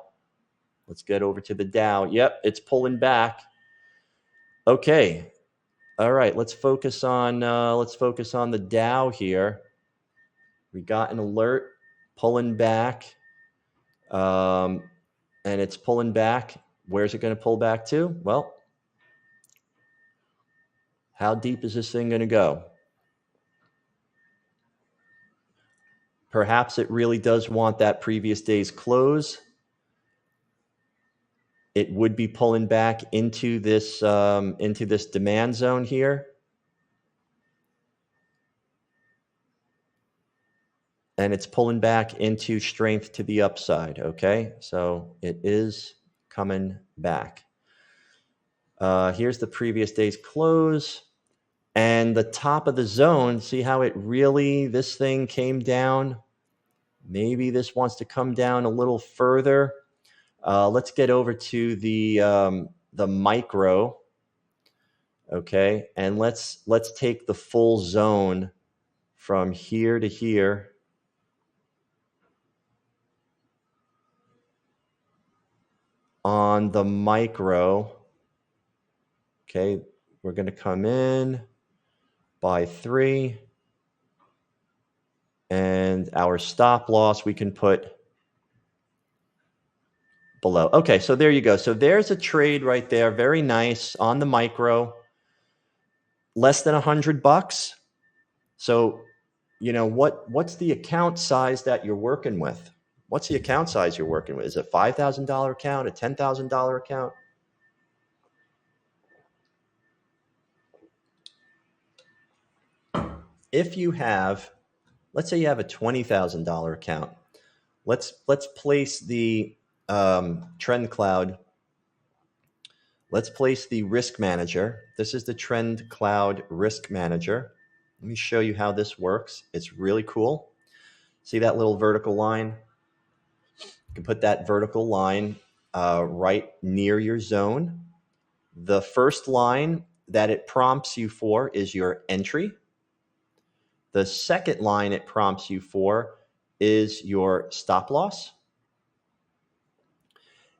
Let's get over to the Dow. Yep, it's pulling back. Okay. All right, let's focus on the Dow here. We got an alert pulling back, and it's pulling back. Where's it going to pull back to? Well, how deep is this thing going to go? Perhaps it really does want that previous day's close. It would be pulling back into this demand zone here. And it's pulling back into strength to the upside, okay? So it is coming back. Here's the previous day's close. And the top of the zone, see how it really, this thing came down? Maybe this wants to come down a little further. Let's get over to the micro, okay? And let's take the full zone from here to here. On the micro, okay, we're going to come in by 3, and our stop loss we can put below. Okay, so there you go. So there's a trade right there, very nice on the micro, less than $100. So, you know, what's the account size that you're working with? What's the account size you're working with? Is it a $5,000 account, a $10,000 account? If you have, let's say you have a $20,000 account, let's place the TrendCloud. Let's place the risk manager. This is the TrendCloud risk manager. Let me show you how this works. It's really cool. See that little vertical line? You can put that vertical line right near your zone. The first line that it prompts you for is your entry. The second line it prompts you for is your stop loss.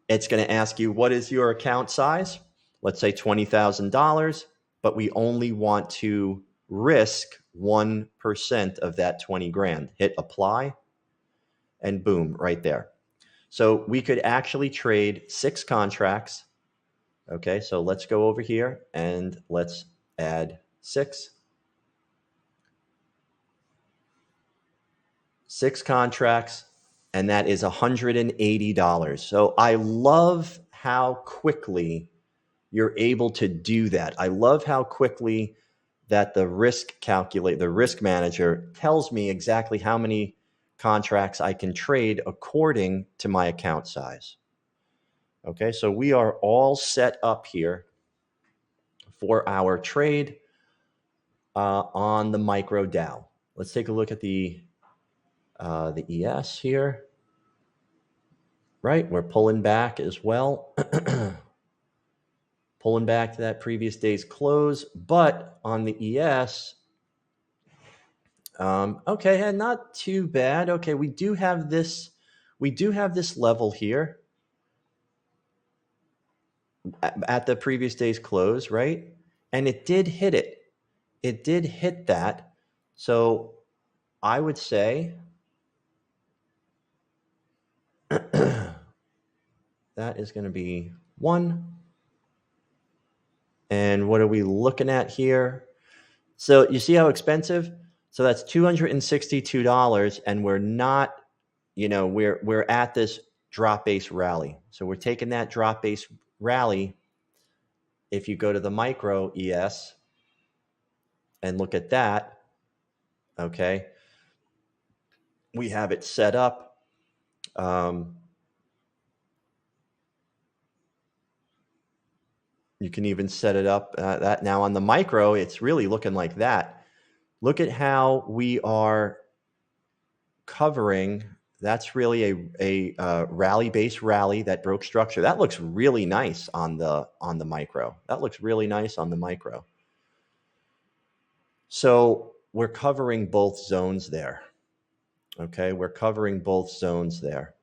It's going to ask you, what is your account size? Let's say $20,000, but we only want to risk 1% of that 20 grand. Hit apply, and boom, right there. So we could actually trade 6 contracts. Okay, so let's go over here and let's add 6. 6 contracts. and that is $180. So I love how quickly you're able to do that. I love how quickly that the risk manager tells me exactly how many contracts I can trade according to my account size. Okay, so we are all set up here for our trade on the micro Dow. Let's take a look at the ES here. Right, we're pulling back as well. Pulling back to that previous day's close, but on the ES, okay, not too bad. Okay, we do have this level here at the previous day's close, right? And it did hit it. It did hit that. So I would say that is going to be 1. And what are we looking at here? So you see how expensive? So that's $262, and we're not, we're at this drop base rally. So we're taking that drop base rally. If you go to the micro ES and look at that, okay, we have it set up. You can even set it up that now on the micro, it's really looking like that. Look at how we are covering. That's really a rally-based rally that broke structure. That looks really nice on the micro. That looks really nice on the micro. So we're covering both zones there. Okay, we're covering both zones there.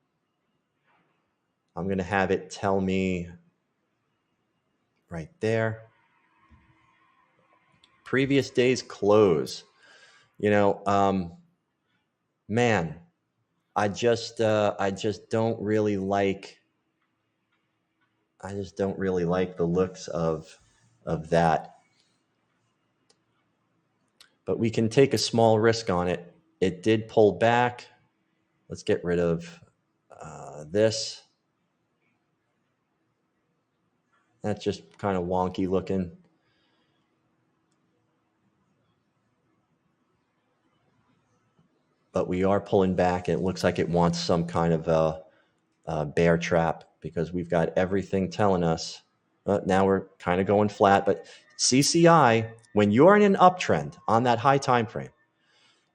I'm going to have it tell me right there. Previous day's close. Man, I just don't really like. I just don't really like the looks of that. But we can take a small risk on it. It did pull back. Let's get rid of this. That's just kind of wonky looking. But we are pulling back, and it looks like it wants some kind of a bear trap, because we've got everything telling us. Now we're kind of going flat, but CCI, when you're in an uptrend on that high time frame,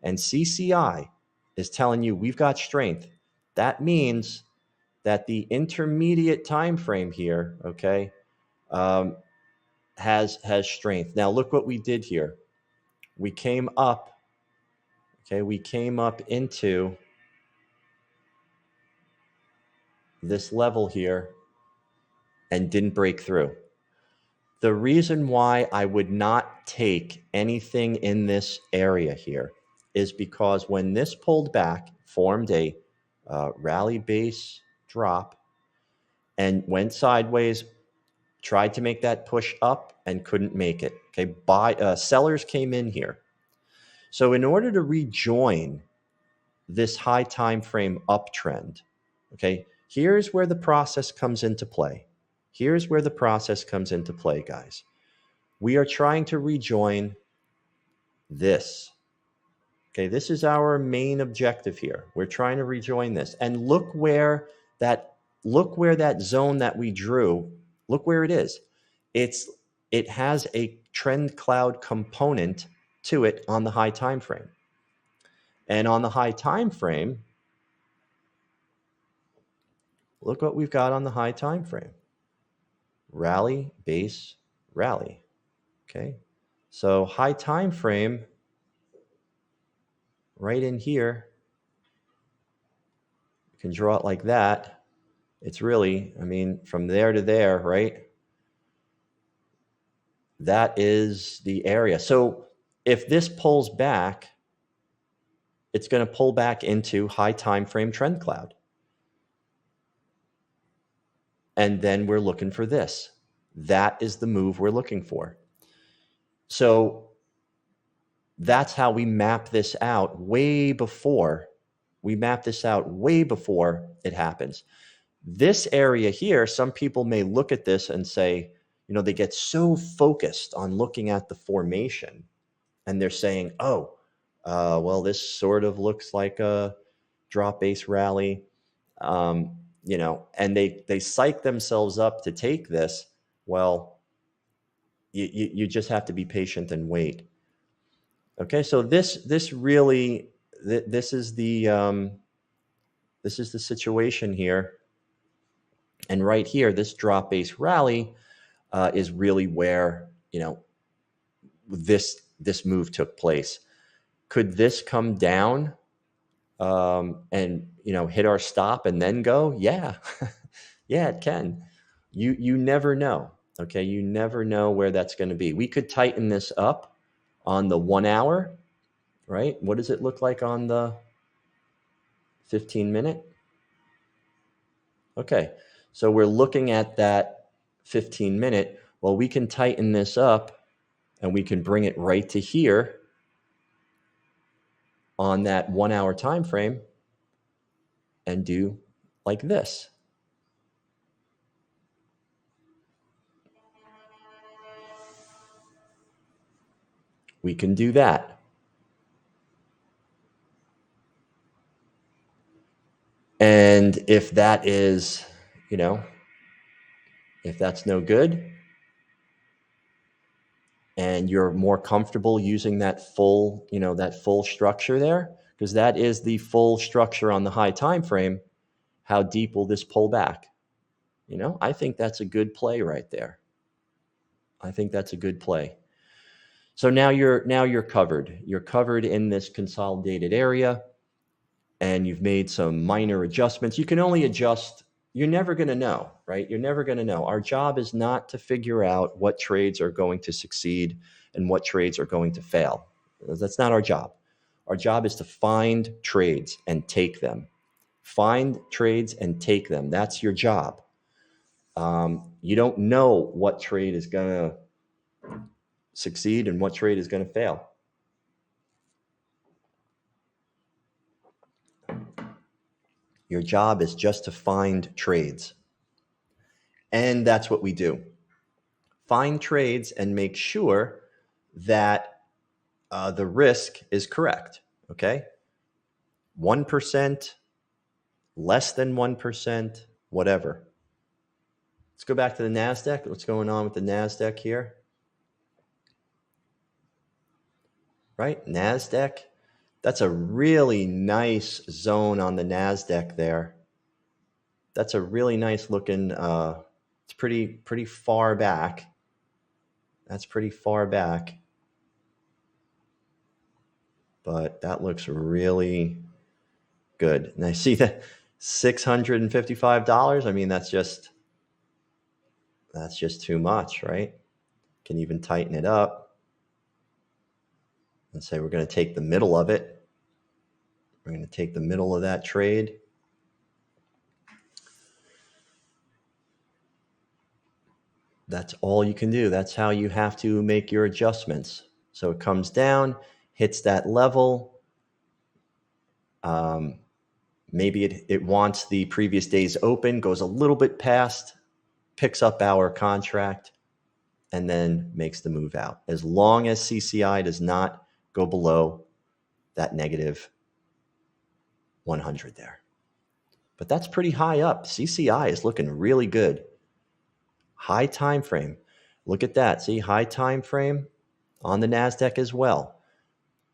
and CCI is telling you we've got strength, that means that the intermediate time frame here, okay, has strength. Now look what we did here. We came up. Okay, we came up into this level here and didn't break through. The reason why I would not take anything in this area here is because when this pulled back, formed a rally base drop and went sideways, tried to make that push up and couldn't make it. Okay, sellers came in here. So in order to rejoin this high time frame uptrend, okay, here's where the process comes into play. Here's where the process comes into play, guys. We are trying to rejoin this. Okay, this is our main objective here. We're trying to rejoin this. And look where that zone that we drew, look where it is. It has a TrendCloud component to it on the high time frame. And on the high time frame, look what we've got on the high time frame. Rally, base, rally. Okay. So high time frame right in here, you can draw it like that. It's really, I mean, from there to there, right? That is the area. So if this pulls back, it's going to pull back into high time frame trend cloud. And then we're looking for this. That is the move we're looking for. So that's how we map this out way before We map this out way before it happens. This area here, some people may look at this and say, they get so focused on looking at the formation and they're saying, oh, well, this sort of looks like a drop base rally, and they psych themselves up to take this. Well, you just have to be patient and wait. Okay, so this is the situation here, and right here, this drop base rally is really where this move took place. Could this come down and hit our stop and then go? Yeah, yeah, it can. You never know. Okay, you never know where that's going to be. We could tighten this up on the 1 hour, right? What does it look like on the 15-minute? Okay, so we're looking at that 15-minute. Well, we can tighten this up and we can bring it right to here on that 1 hour time frame and do like this. We can do that. And if that is, if that's no good and you're more comfortable using that full, that full structure there, because that is the full structure on the high time frame, how deep will this pull back? I think that's a good play right there. I think that's a good play. So now you're covered. You're covered in this consolidated area, and you've made some minor adjustments. You can only adjust. You're never going to know, right? You're never going to know. Our job is not to figure out what trades are going to succeed and what trades are going to fail. That's not our job. Our job is to find trades and take them. Find trades and take them. That's your job. You don't know what trade is going to succeed and what trade is going to fail. Your job is just to find trades. And that's what we do. Find trades and make sure that the risk is correct. Okay? 1%, less than 1%, whatever. Let's go back to the NASDAQ. What's going on with the NASDAQ here? Right? NASDAQ. That's a really nice zone on the NASDAQ there. That's a really nice looking, it's pretty far back. That's pretty far back. But that looks really good. And I see that $655. I mean, that's just too much, right? Can even tighten it up and say we're going to take the middle of it. We're going to take the middle of that trade. That's all you can do. That's how you have to make your adjustments. So it comes down, hits that level. Maybe it wants the previous day's open, goes a little bit past, picks up our contract, and then makes the move out. As long as CCI does not go below that negative 100 there. But that's pretty high up. CCI is looking really good. High time frame. Look at that. See, high time frame on the NASDAQ as well.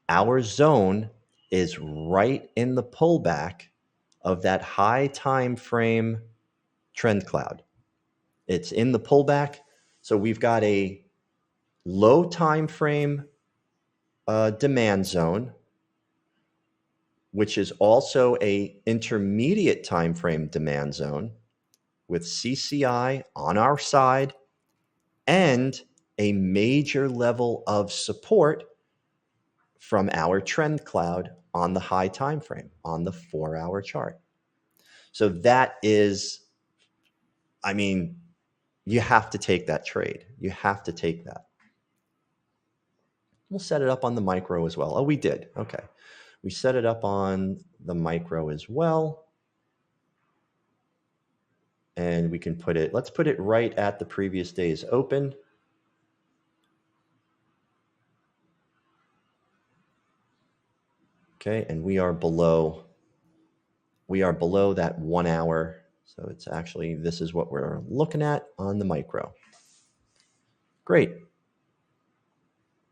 Our zone is right in the pullback of that high time frame trend cloud. It's in the pullback. So we've got a low time frame demand zone, which is also a intermediate time frame demand zone with CCI on our side and a major level of support from our trend cloud on the high time frame on the 4-hour chart. So that is, I mean, you have to take that trade. You have to take that. We'll set it up on the micro as well. Oh, we did. Okay. We set it up on the micro as well. And we can put it, let's put it right at the previous day's open. Okay, and we are below that 1 hour. So it's actually, this is what we're looking at on the micro. Great.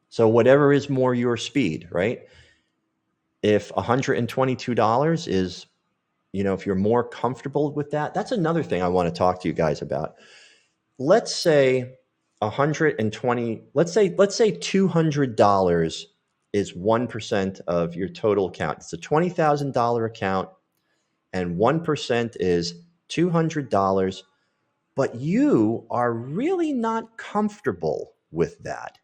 So whatever is more your speed, right? If $122 is, if you're more comfortable with that, that's another thing I want to talk to you guys about. Let's say 120, let's say $200 is 1% of your total account. It's a $20,000 account and 1% is $200, but you are really not comfortable with that.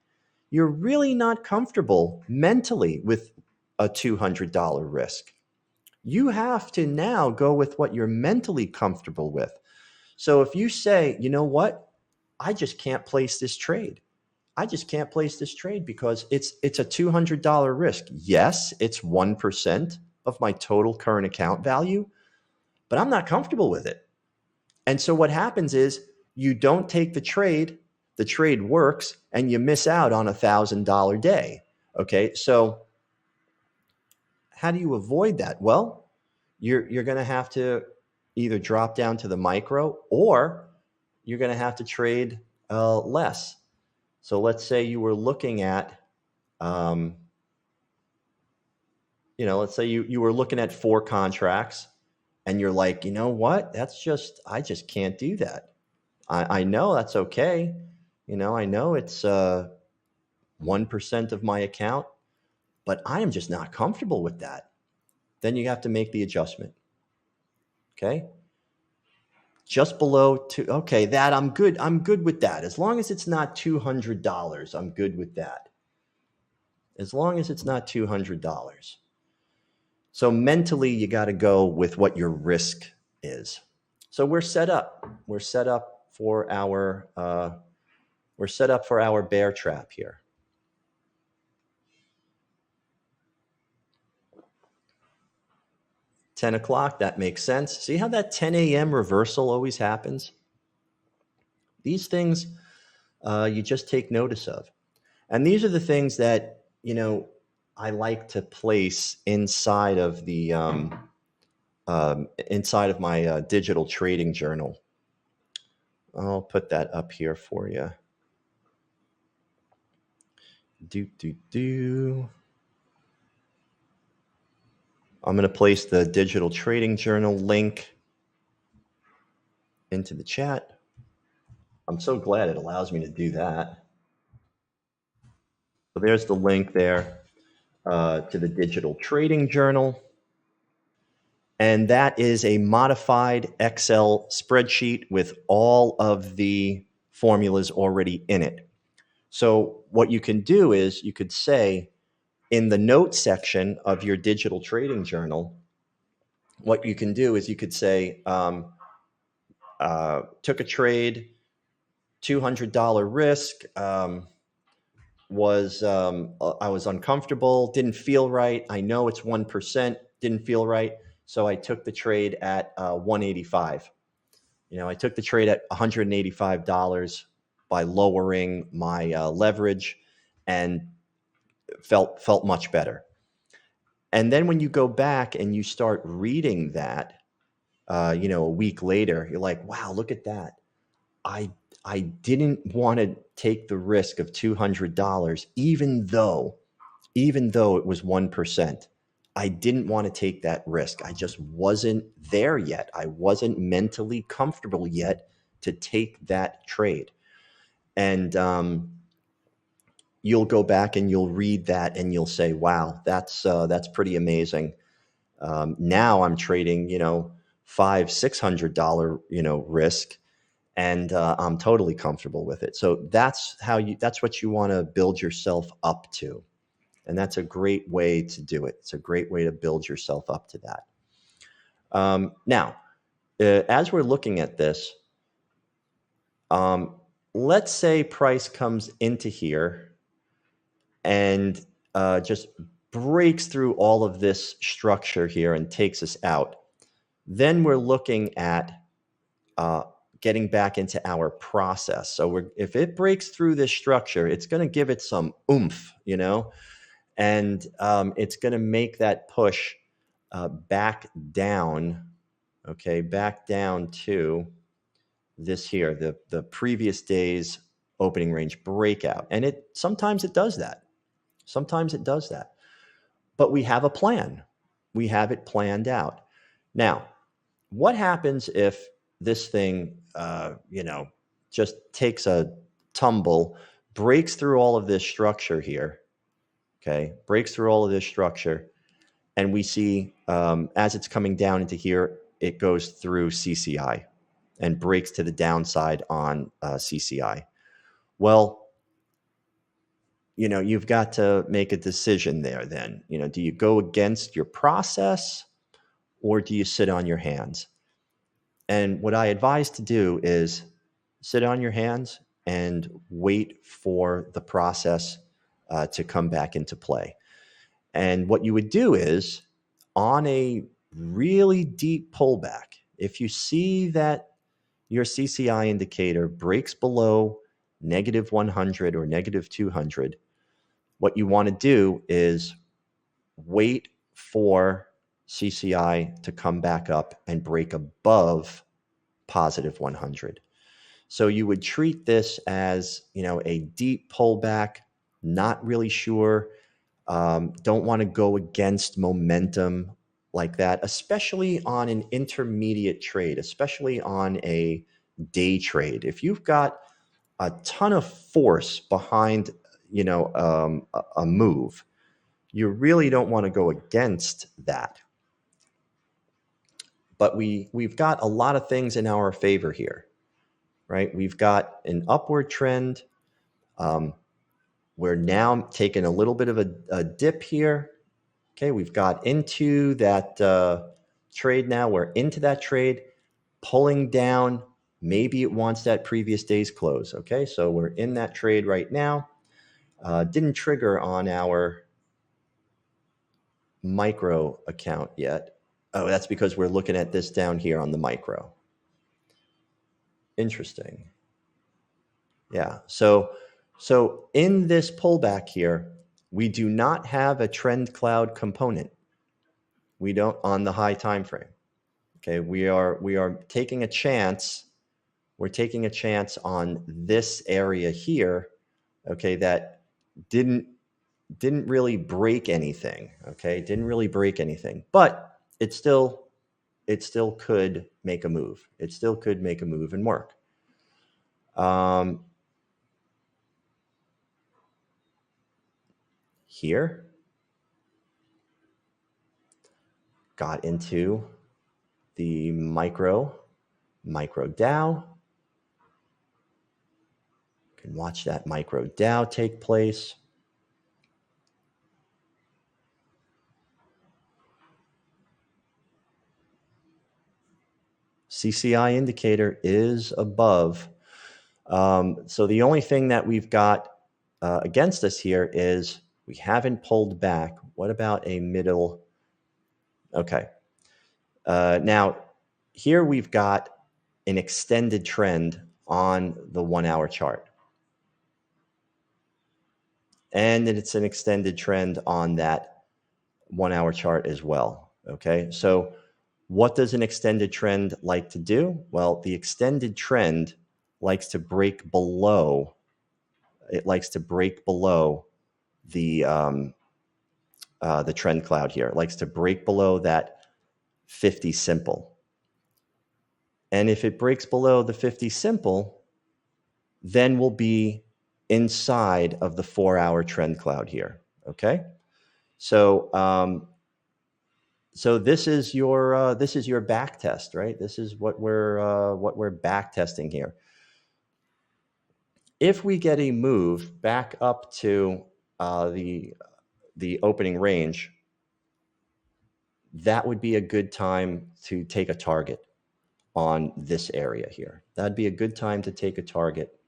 You're really not comfortable mentally with a $200 risk. You have to now go with what you're mentally comfortable with. So if you say, you know what, I just can't place this trade. I just can't place this trade because it's a $200 risk. Yes, it's 1% of my total current account value, but I'm not comfortable with it. And so what happens is you don't take the trade works, and you miss out on $1,000 day. Okay, so how do you avoid that? Well, you're going to have to either drop down to the micro, or you're going to have to trade less. So let's say you were looking at, let's say you were looking at 4 contracts, and you're like, you know what? I just can't do that. I know that's okay. I know it's 1% of my account, but I am just not comfortable with that. Then you have to make the adjustment. Okay. Just below okay, that I'm good. I'm good with that. As long as it's not $200, I'm good with that. As long as it's not $200. So mentally, you got to go with what your risk is. So we're set up. We're set up for our bear trap here. 10 o'clock, that makes sense. See how that 10 a.m. reversal always happens? These things you just take notice of. And these are the things that, I like to place inside of the inside of my digital trading journal. I'll put that up here for you. I'm going to place the digital trading journal link into the chat. I'm so glad it allows me to do that. So there's the link there to the digital trading journal. And that is a modified Excel spreadsheet with all of the formulas already in it. So what you can do is you could say in the notes section of your digital trading journal, what you can do is you could say, took a trade, $200 risk, I was uncomfortable, didn't feel right. I know it's 1%, didn't feel right. So I took the trade at 185. I took the trade at $185 by lowering my leverage, and felt much better. And then when you go back and you start reading that, a week later, you're like, wow, look at that. I didn't want to take the risk of $200, even though it was 1%. I didn't want to take that risk. I just wasn't there yet. I wasn't mentally comfortable yet to take that trade. And you'll go back and you'll read that and you'll say, wow, that's pretty amazing. Now I'm trading, $500-$600, risk, and I'm totally comfortable with it. So that's what you want to build yourself up to. And that's a great way to do it. It's a great way to build yourself up to that. Now, as we're looking at this, let's say price comes into here and just breaks through all of this structure here and takes us out, then we're looking at getting back into our process. So if it breaks through this structure, it's going to give it some oomph, you know, and it's going to make that push back down, okay, back down to this here, the previous day's opening range breakout. And sometimes it does that. Sometimes it does that. But we have a plan. We have it planned out. Now, what happens if this thing, just takes a tumble, breaks through all of this structure here, okay, breaks through all of this structure, and we see as it's coming down into here, it goes through CCI and breaks to the downside on CCI. Well, you've got to make a decision there then. Do you go against your process or do you sit on your hands? And what I advise to do is sit on your hands and wait for the process to come back into play. And what you would do is, on a really deep pullback, if you see that your CCI indicator breaks below negative 100 or negative 200, what you want to do is wait for CCI to come back up and break above positive 100. So you would treat this as, a deep pullback, not really sure, don't want to go against momentum like that, especially on an intermediate trade, especially on a day trade. If you've got a ton of force behind, a move, you really don't want to go against that. But we've got a lot of things in our favor here, right? We've got an upward trend. We're now taking a little bit of a dip here. Okay, we've got into that trade now. We're into that trade, pulling down. Maybe it wants that previous day's close. Okay, so we're in that trade right now. Didn't trigger on our micro account yet. Oh, that's because we're looking at this down here on the micro. Interesting. Yeah, so in this pullback here, we do not have a TrendCloud component. We don't on the high time frame. Okay, we are taking a chance. We're taking a chance on this area here, okay, that didn't really break anything, okay? Didn't really break anything. But it still could make a move. It still could make a move and work. Here got into the micro Dow. You can watch that micro Dow take place. CCI indicator is above. So the only thing that we've got against us here is we haven't pulled back. What about a middle? Okay. Now, here we've got an extended trend on the 1 hour chart. And it's an extended trend on that 1 hour chart as well. Okay. So what does an extended trend like to do? Well, the extended trend likes to break below. It likes to break below the trend cloud here. It likes to break below that 50 simple. And if it breaks below the 50 simple, then we'll be inside of the 4 hour trend cloud here. Okay. So, so this is your back test, right? This is what we're back testing here. If we get a move back up to the opening range, that would be a good time to take a target on this area here. That'd be a good time to take a target.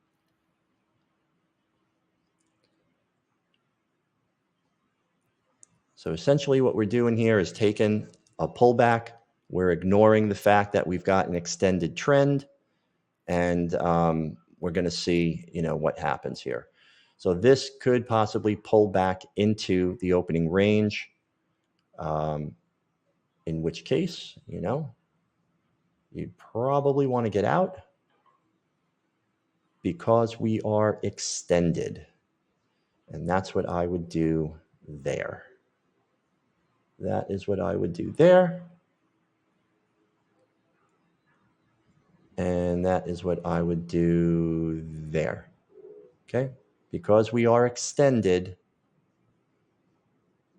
So essentially what we're doing here is taking a pullback. We're ignoring the fact that we've got an extended trend, and we're going to see, what happens here. So this could possibly pull back into the opening range, in which case, you'd probably want to get out because we are extended. And that's what I would do there. That is what I would do there. And that is what I would do there. Okay? Because we are extended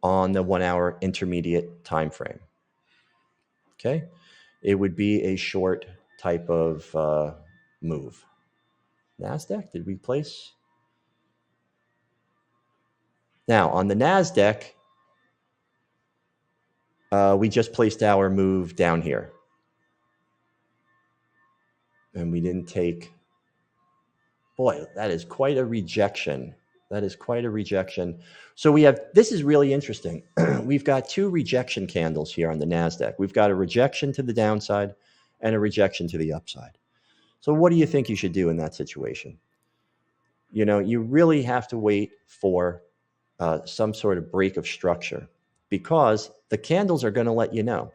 on the 1 hour intermediate time frame. Okay? It would be a short type of move. NASDAQ, did we place? Now, on the NASDAQ, we just placed our move down here. And we didn't take, boy, that is quite a rejection. That is quite a rejection. So this is really interesting. We've got two rejection candles here on the NASDAQ. We've got a rejection to the downside and a rejection to the upside. So what do you think you should do in that situation? You really have to wait for some sort of break of structure, because the candles are going to let you know.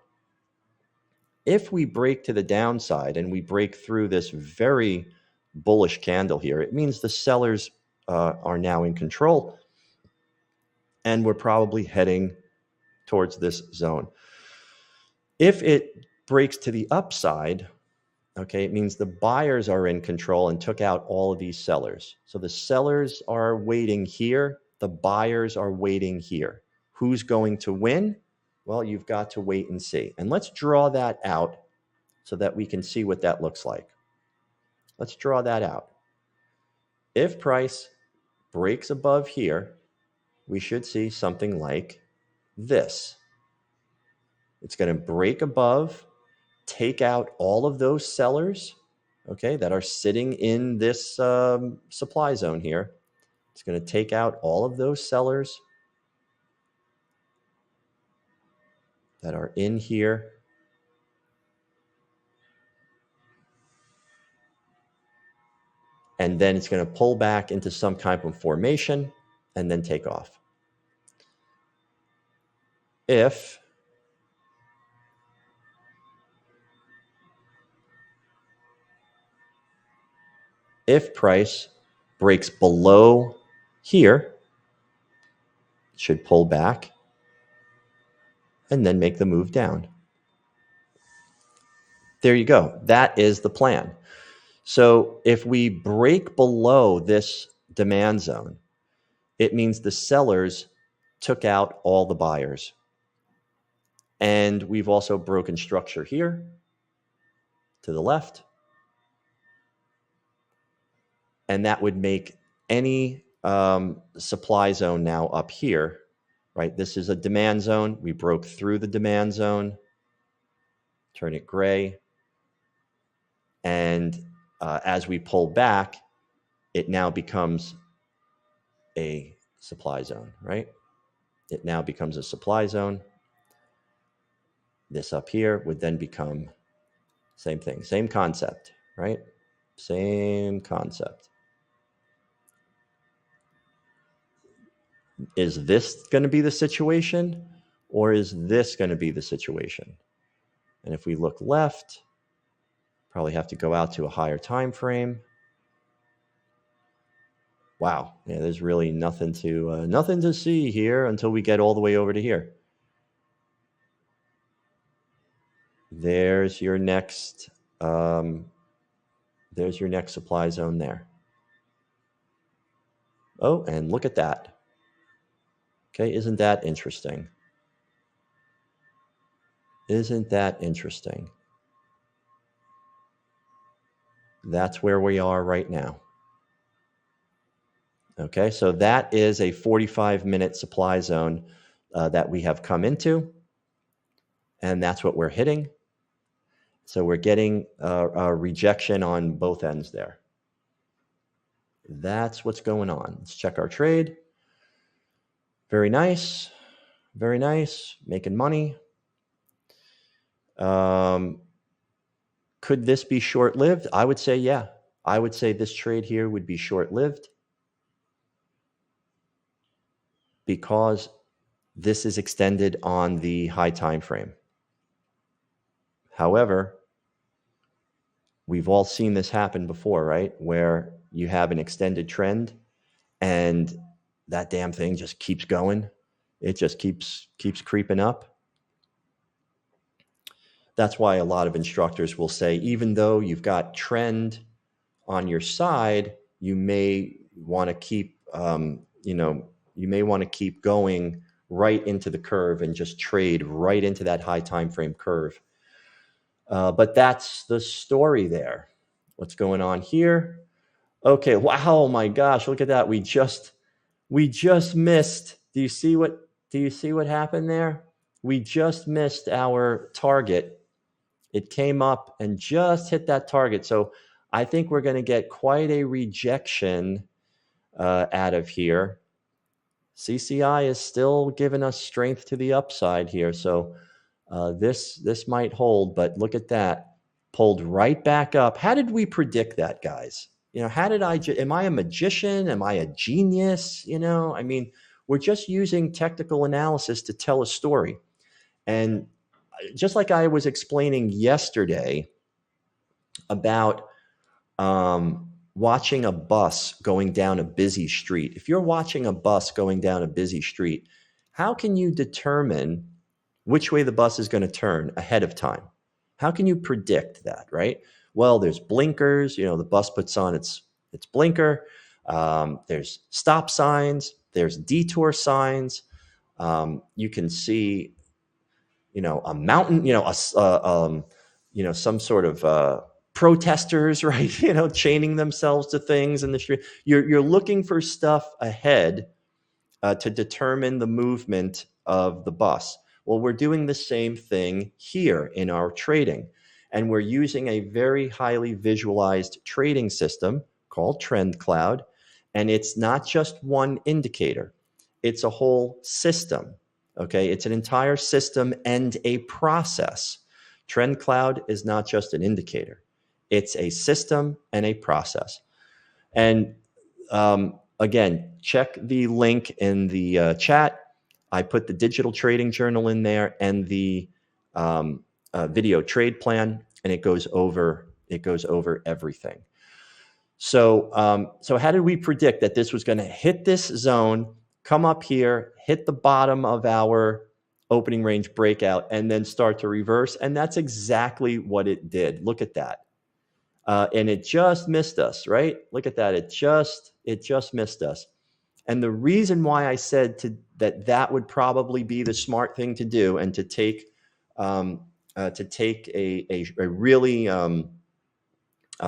If we break to the downside and we break through this very bullish candle here, it means the sellers are now in control, and we're probably heading towards this zone. If it breaks to the upside, okay, it means the buyers are in control and took out all of these sellers. So the sellers are waiting here. The buyers are waiting here. Who's going to win? Well, you've got to wait and see. And let's draw that out so that we can see what that looks like. Let's draw that out. If price breaks above here, we should see something like this. It's going to break above, take out all of those sellers, okay, that are sitting in this supply zone here. It's going to take out all of those sellers that are in here. And then it's going to pull back into some kind of formation and then take off. If price breaks below here, it should pull back and then make the move down. There you go. That is the plan. So if we break below this demand zone, it means the sellers took out all the buyers. And we've also broken structure here to the left. And that would make any supply zone now up here, right? This is a demand zone. We broke through the demand zone. Turn it gray. And as we pull back, it now becomes a supply zone, right? It now becomes a supply zone. This up here would then become same thing, same concept, right? Same concept. Is this going to be the situation, or is this going to be the situation? And if we look left, probably have to go out to a higher time frame. Wow, yeah, there's really nothing to see here until we get all the way over to here. There's your next supply zone there. Oh, and look at that. Okay, isn't that interesting? Isn't that interesting? That's where we are right now. Okay, so that is a 45-minute supply zone that we have come into, and that's what we're hitting. So we're getting a rejection on both ends there. That's what's going on. Let's check our trade. Very nice. Very nice, making money. Could this be short-lived? I would say, yeah. I would say this trade here would be short-lived because this is extended on the high time frame. However, we've all seen this happen before, right? Where you have an extended trend and that damn thing just keeps going. It just keeps creeping up. That's why a lot of instructors will say, even though you've got trend on your side, you may want to keep, you may want to keep going right into the curve and just trade right into that high time frame curve. But that's the story there. What's going on here? Okay, wow, oh my gosh, look at that. We just missed. Do you see what happened there? We just missed our target. It came up and just hit that target. So I think we're going to get quite a rejection out of here. CCI is still giving us strength to the upside here. So this might hold, but look at that. Pulled right back up. How did we predict that, guys? How did am I a magician? Am I a genius? I mean, we're just using technical analysis to tell a story. And just like I was explaining yesterday about watching a bus going down a busy street. If you're watching a bus going down a busy street, how can you determine which way the bus is going to turn ahead of time? How can you predict that, right? Well, there's blinkers. The bus puts on its blinker. There's stop signs. There's detour signs. You can see, a mountain. Some sort of protesters, right? Chaining themselves to things in the street. You're looking for stuff ahead to determine the movement of the bus. Well, we're doing the same thing here in our trading, and we're using a very highly visualized trading system called TrendCloud, and it's not just one indicator. It's a whole system, okay? It's an entire system and a process. TrendCloud is not just an indicator. It's a system and a process. And again, check the link in the chat. I put the digital trading journal in there and the video trade plan, and it goes over everything. So how did we predict that this was going to hit this zone, come up here, hit the bottom of our opening range breakout, and then start to reverse? And that's exactly what it did. Look at that. And it just missed us, right? Look at that. It just missed us. And the reason why I said that would probably be the smart thing to do, and to take a really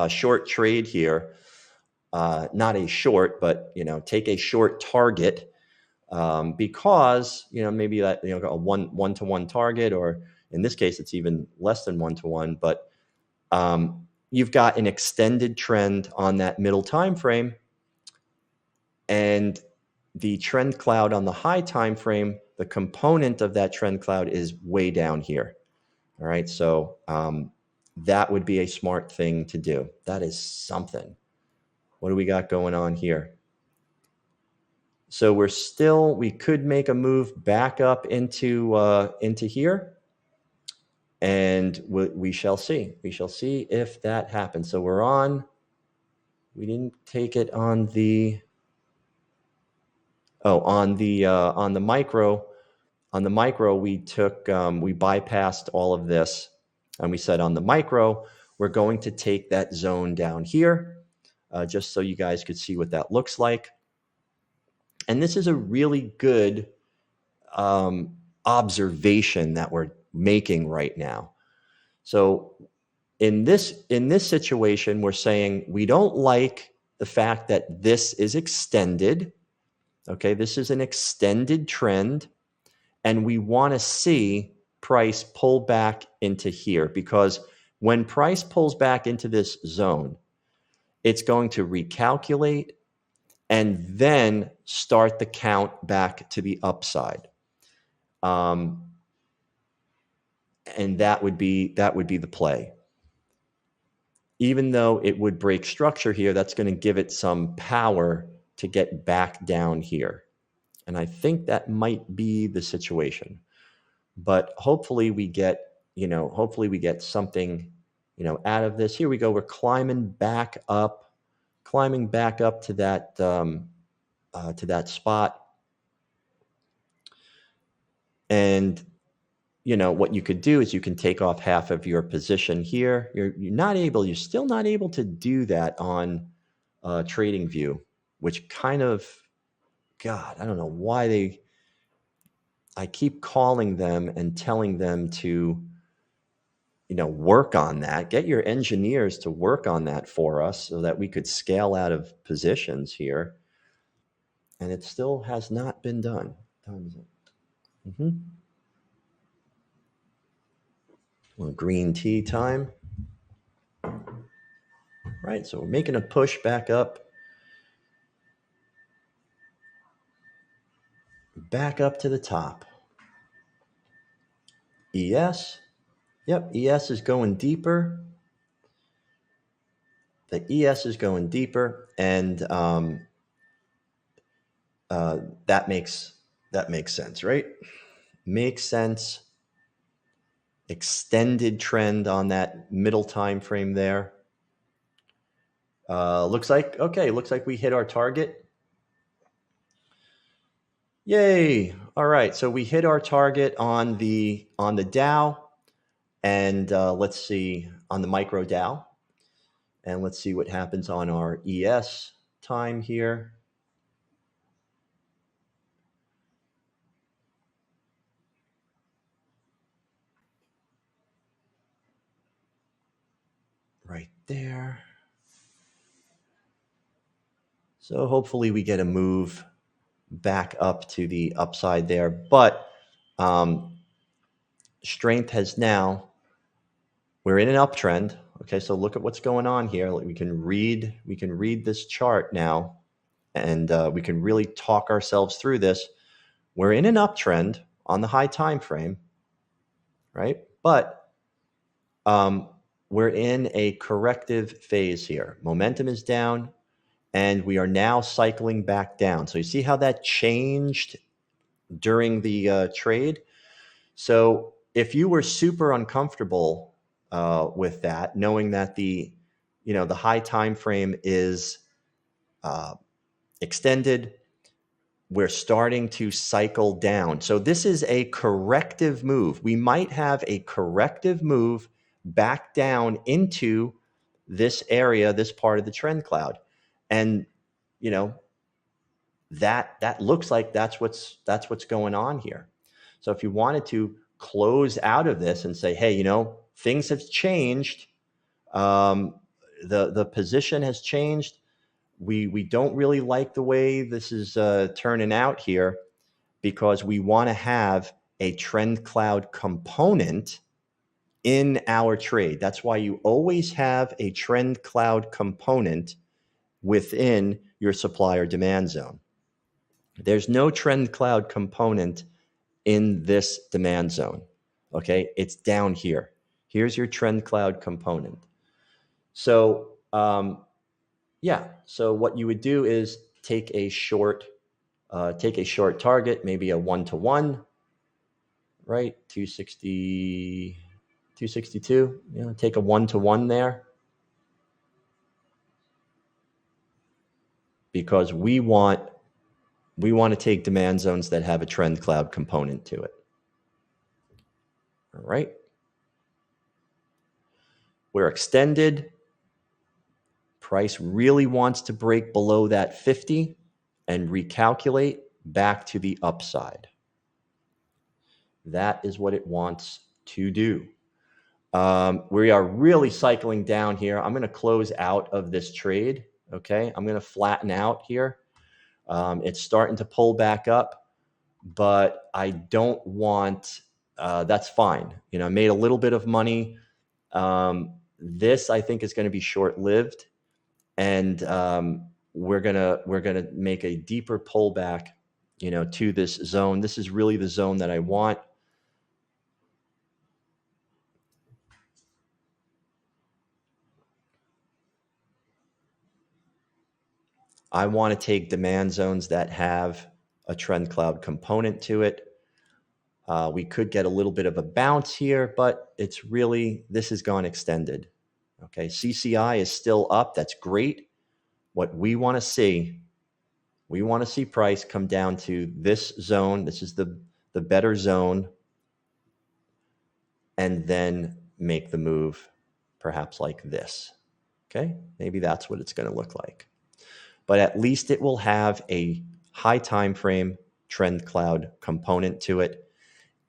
short trade here, not a short, but take a short target, because maybe that a one-to-one target, or in this case it's even less than 1-to-1, but you've got an extended trend on that middle time frame, and the trend cloud on the high time frame, the component of that trend cloud is way down here. All right, so that would be a smart thing to do. That is something. What do we got going on here? So we could make a move back up into here, and we shall see. We shall see if that happens. So we didn't take it on the micro. On the micro, we bypassed all of this, and we said on the micro, we're going to take that zone down here, just so you guys could see what that looks like. And this is a really good observation that we're making right now. So in this situation, we're saying we don't like the fact that this is extended. Okay, this is an extended trend, and we want to see price pull back into here, because when price pulls back into this zone, it's going to recalculate and then start the count back to the upside. And that would be the play. Even though it would break structure here, that's going to give it some power to get back down here. And I think that might be the situation. But hopefully we get, something, out of this. Here we go. We're climbing back up to that spot. And what you could do is you can take off half of your position here. You're still not able to do that on TradingView, which kind of, God, I don't know why I keep calling them and telling them to, work on that. Get your engineers to work on that for us so that we could scale out of positions here. And it still has not been done. What time is it? Well, green tea time. Right, so we're making a push back up. Back up to the top. ES. Yep, ES is going deeper. The ES is going deeper, and that makes sense, right? Makes sense. Extended trend on that middle time frame there. Looks like we hit our target. Yay! All right, so we hit our target on the Dow, and let's see on the micro Dow, and let's see what happens on our ES time here. Right there. So hopefully we get a move back up to the upside there, but strength has now, we're in an uptrend. Okay, so look at what's going on here. We can read this chart now, and we can really talk ourselves through this. We're in an uptrend on the high time frame, right? But we're in a corrective phase here. Momentum is down, and we are now cycling back down. So you see how that changed during the trade? So if you were super uncomfortable with that, knowing that the high time frame is extended, we're starting to cycle down. So this is a corrective move. We might have a corrective move back down into this area, this part of the trend cloud. And that looks like that's what's going on here. So if you wanted to close out of this and say, hey, things have changed, the position has changed, we don't really like the way this is turning out here, because we want to have a trend cloud component in our trade. That's why you always have a trend cloud component within your supply or demand zone. There's no trend cloud component in this demand zone. Okay, it's down here. Here's your trend cloud component. So so what you would do is take a short target, maybe a 1-to-1, right? 260, 262. Take a 1-to-1 there, because we want to take demand zones that have a trend cloud component to it. All right. We're extended. Price really wants to break below that 50 and recalculate back to the upside. That is what it wants to do. We are really cycling down here. I'm going to close out of this trade. Okay, I'm going to flatten out here. It's starting to pull back up, but I don't want, that's fine. I made a little bit of money. This, I think, is going to be short-lived, and we're gonna make a deeper pullback to this zone. This is really the zone that I want. I want to take demand zones that have a TrendCloud component to it. We could get a little bit of a bounce here, but it's really, this has gone extended. Okay, CCI is still up. That's great. What we want to see price come down to this zone. This is the better zone, and then make the move perhaps like this. Okay, maybe that's what it's going to look like. But at least it will have a high time frame TrendCloud component to it,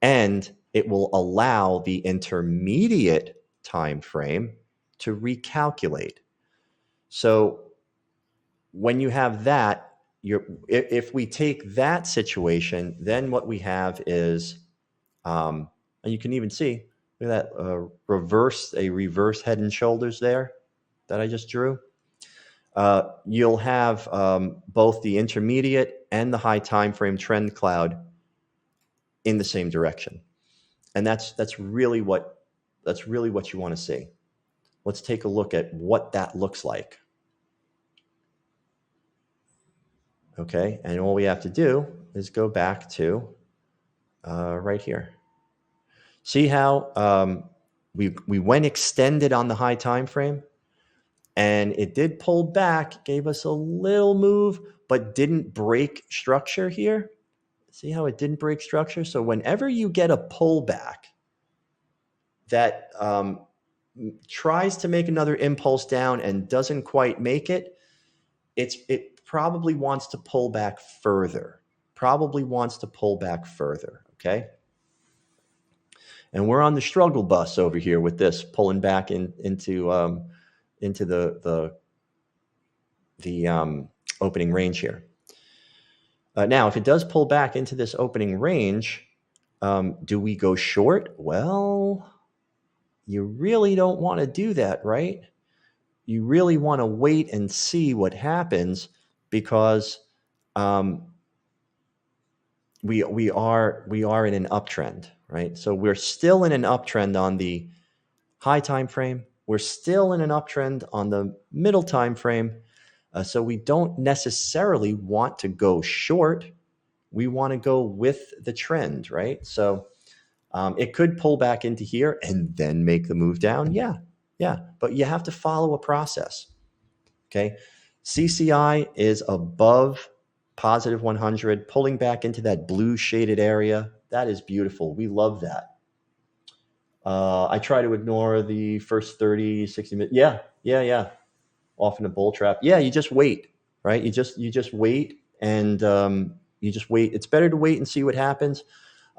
and it will allow the intermediate time frame to recalculate. So when you have that, if we take that situation, then what we have is, and you can even see, look at that reverse head and shoulders there that I just drew. You'll have both the intermediate and the high time frame TrendCloud in the same direction, and that's really what you want to see. Let's take a look at what that looks like. Okay, and all we have to do is go back to right here. See how we went extended on the high time frame, and it did pull back, gave us a little move, but didn't break structure here. See how it didn't break structure? So whenever you get a pullback that tries to make another impulse down and doesn't quite make it, it probably wants to pull back further. Okay? And we're on the struggle bus over here with this, pulling back into the opening range here. Now, if it does pull back into this opening range, do we go short? Well, you really don't want to do that, right? You really want to wait and see what happens, because we are in an uptrend, right? So we're still in an uptrend on the high time frame. We're still in an uptrend on the middle time frame. So we don't necessarily want to go short. We want to go with the trend, right? So it could pull back into here and then make the move down. Yeah. But you have to follow a process. Okay. CCI is above positive 100, pulling back into that blue shaded area. That is beautiful. We love that. I try to ignore the first 30, 60 minutes. Yeah. Off in a bull trap. Yeah, you just wait, right? You just wait, and you just wait. It's better to wait and see what happens.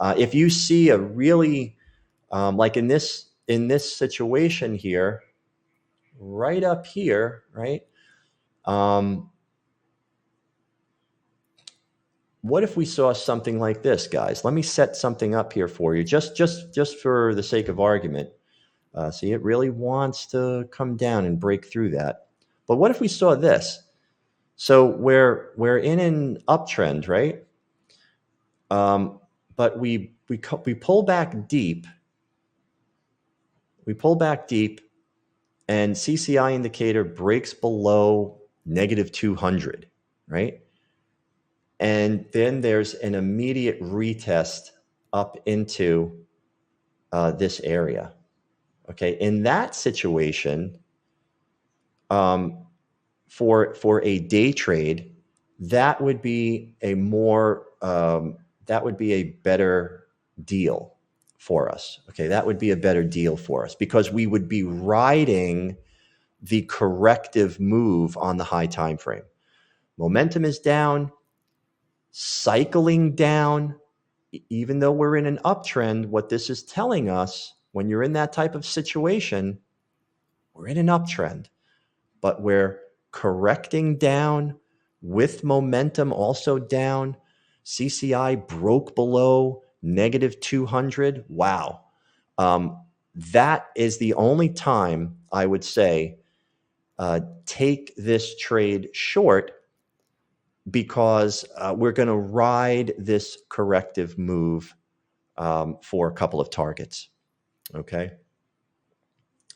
If you see a really, like in this situation here, right up here, right? What if we saw something like this, guys? Let me set something up here for you, just for the sake of argument. See, it really wants to come down and break through that. But what if we saw this? So we're in an uptrend, right? But we pull back deep. We pull back deep, and CCI indicator breaks below negative 200, right? And then there's an immediate retest up into this area. Okay, in that situation, for a day trade, that would be a better deal for us. Okay, that would be a better deal for us, because we would be riding the corrective move on the high time frame. Momentum is down, cycling down. Even though we're in an uptrend, what this is telling us, when you're in that type of situation, we're in an uptrend, but we're correcting down with momentum also down. CCI broke below negative 200. Wow. That is the only time I would say take this trade short, because we're going to ride this corrective move for a couple of targets. Okay,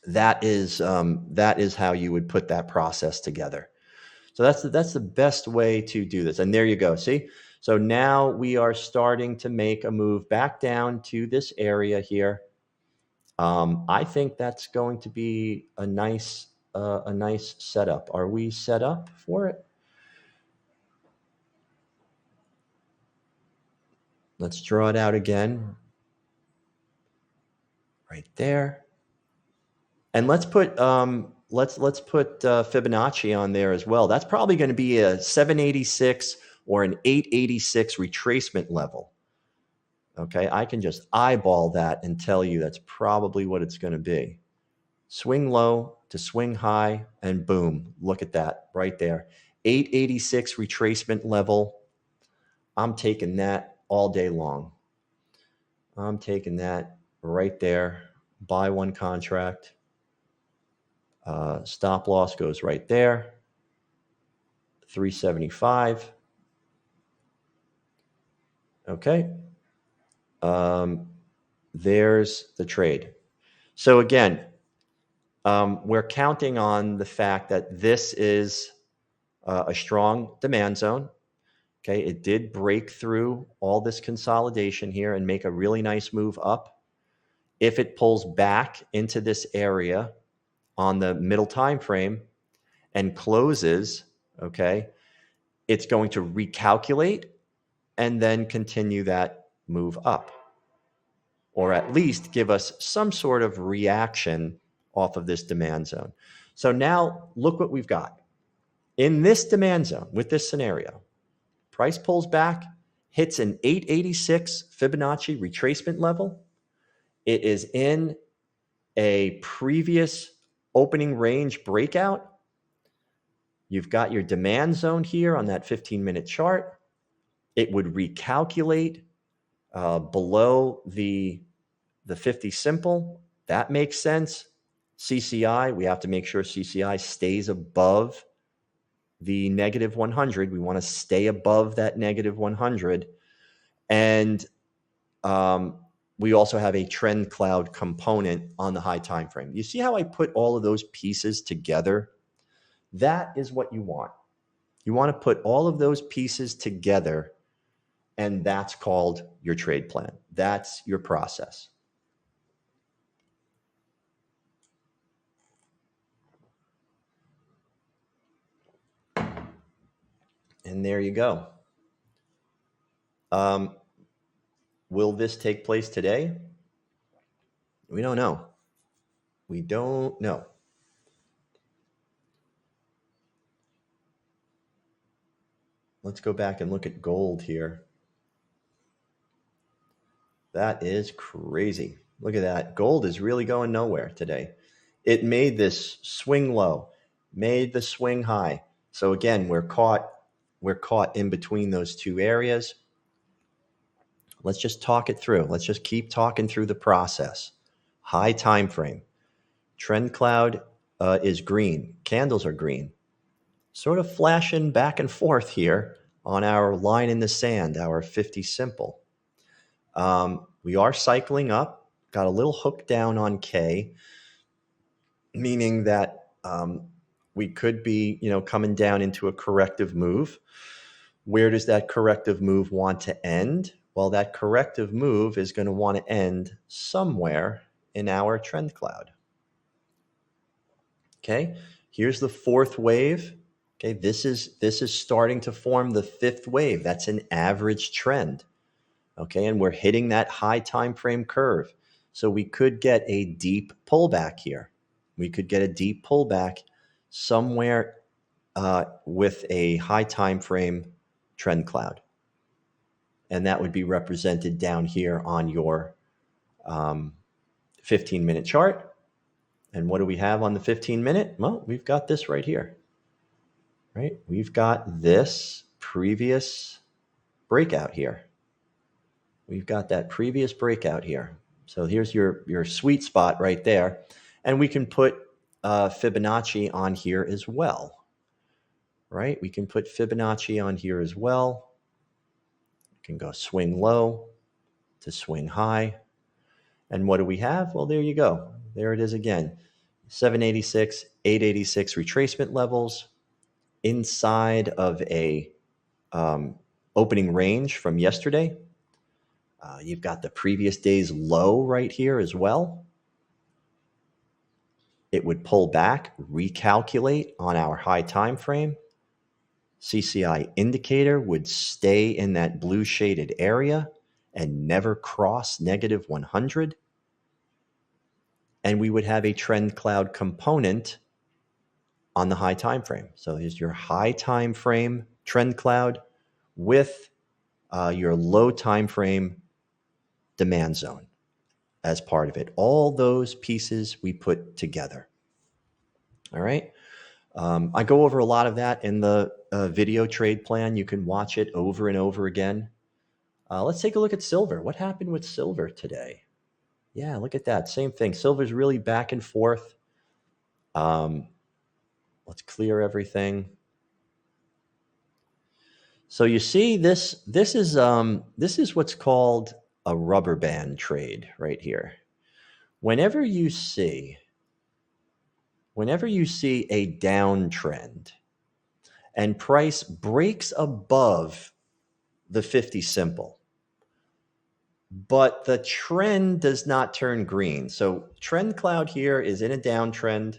that is how you would put that process together. So that's the best way to do this. And there you go. See, so now we are starting to make a move back down to this area here. I think that's going to be a nice setup. Are we set up for it? Let's draw it out again. Right there. And let's put Fibonacci on there as well. That's probably going to be a 786 or an 886 retracement level. Okay, I can just eyeball that and tell you that's probably what it's going to be. Swing low to swing high, and boom, look at that right there. 886 retracement level. I'm taking that all day long. I'm taking that right there. Buy one contract. Stop loss goes right there. 375. Okay. There's the trade. So again, we're counting on the fact that this is a strong demand zone. Okay, it did break through all this consolidation here and make a really nice move up. If it pulls back into this area on the middle time frame and closes, okay, it's going to recalculate and then continue that move up, or at least give us some sort of reaction off of this demand zone. So now look what we've got. In this demand zone, with this scenario, price pulls back, hits an 886 Fibonacci retracement level. It is in a previous opening range breakout. You've got your demand zone here on that 15-minute chart. It would recalculate below the 50 simple. That makes sense. CCI, we have to make sure CCI stays above the negative 100. We want to stay above that negative 100. And we also have a TrendCloud component on the high time frame. You see how I put all of those pieces together? That is what you want. You want to put all of those pieces together, and that's called your trade plan. That's your process. And there you go. Will this take place today? We don't know. We don't know. Let's go back and look at gold here. That is crazy. Look at that. Gold is really going nowhere today. It made this swing low, made the swing high. So again, we're caught in between those two areas. Let's just talk it through. Let's just keep talking through the process. High time frame. TrendCloud is green. Candles are green. Sort of flashing back and forth here on our line in the sand, our 50 simple. We are cycling up. Got a little hook down on K, meaning that we could be, coming down into a corrective move. Where does that corrective move want to end? Well, that corrective move is going to want to end somewhere in our trend cloud. Okay, here's the fourth wave. Okay, this is starting to form the fifth wave. That's an average trend. Okay, and we're hitting that high time frame curve. So we could get a deep pullback here. We could get a deep pullback somewhere with a high time frame trend cloud. And that would be represented down here on your 15-minute chart. And what do we have on the 15-minute? Well, we've got this right here, right? We've got this previous breakout here. We've got that previous breakout here. So here's your sweet spot right there. And we can put Fibonacci on here as well, right? We can put Fibonacci on here as well. We can go swing low to swing high. And what do we have? Well, there you go. There it is again. 786, 886 retracement levels inside of a opening range from yesterday. You've got the previous day's low right here as well. It would pull back, recalculate on our high time frame. CCI indicator would stay in that blue shaded area and never cross negative 100. And we would have a trend cloud component on the high time frame. So here's your high time frame trend cloud with your low time frame demand zone as part of it. All those pieces we put together. All right. I go over a lot of that in the video trade plan. You can watch it over and over again. Let's take a look at silver. What happened with silver today? Yeah, look at that. Same thing. Silver's really back and forth. Let's clear everything. So you see this is what's called a rubber band trade right here. Whenever you see a downtrend and price breaks above the 50 simple, but the trend does not turn green. So trend cloud here is in a downtrend.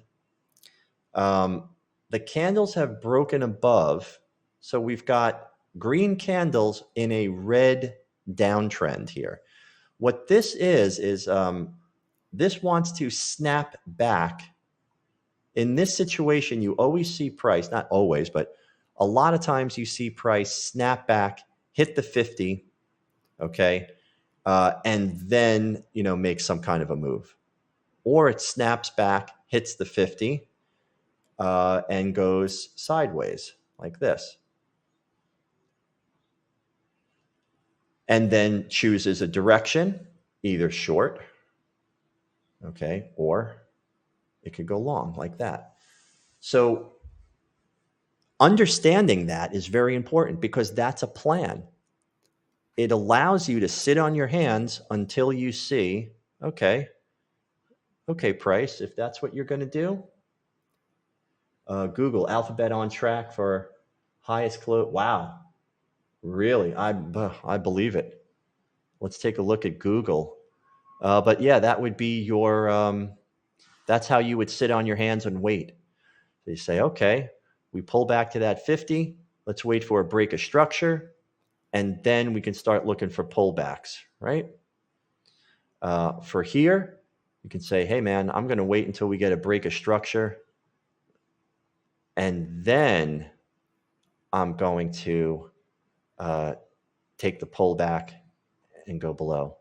The candles have broken above. So we've got green candles in a red downtrend here. What this is this wants to snap back. In this situation, you always see price, not always, but a lot of times you see price snap back, hit the 50, okay, and then, make some kind of a move. Or it snaps back, hits the 50, and goes sideways like this. And then chooses a direction, either short, okay, or it could go long like that. So understanding that is very important because that's a plan. It allows you to sit on your hands until you see, okay, price, if that's what you're going to do. Google Alphabet on track for highest close. Wow. Really? I believe it. Let's take a look at Google. But yeah, that would be your, that's how you would sit on your hands and wait. So you say, okay, we pull back to that 50. Let's wait for a break of structure. And then we can start looking for pullbacks, right? For here, you can say, hey, man, I'm going to wait until we get a break of structure. And then I'm going to take the pullback and go below.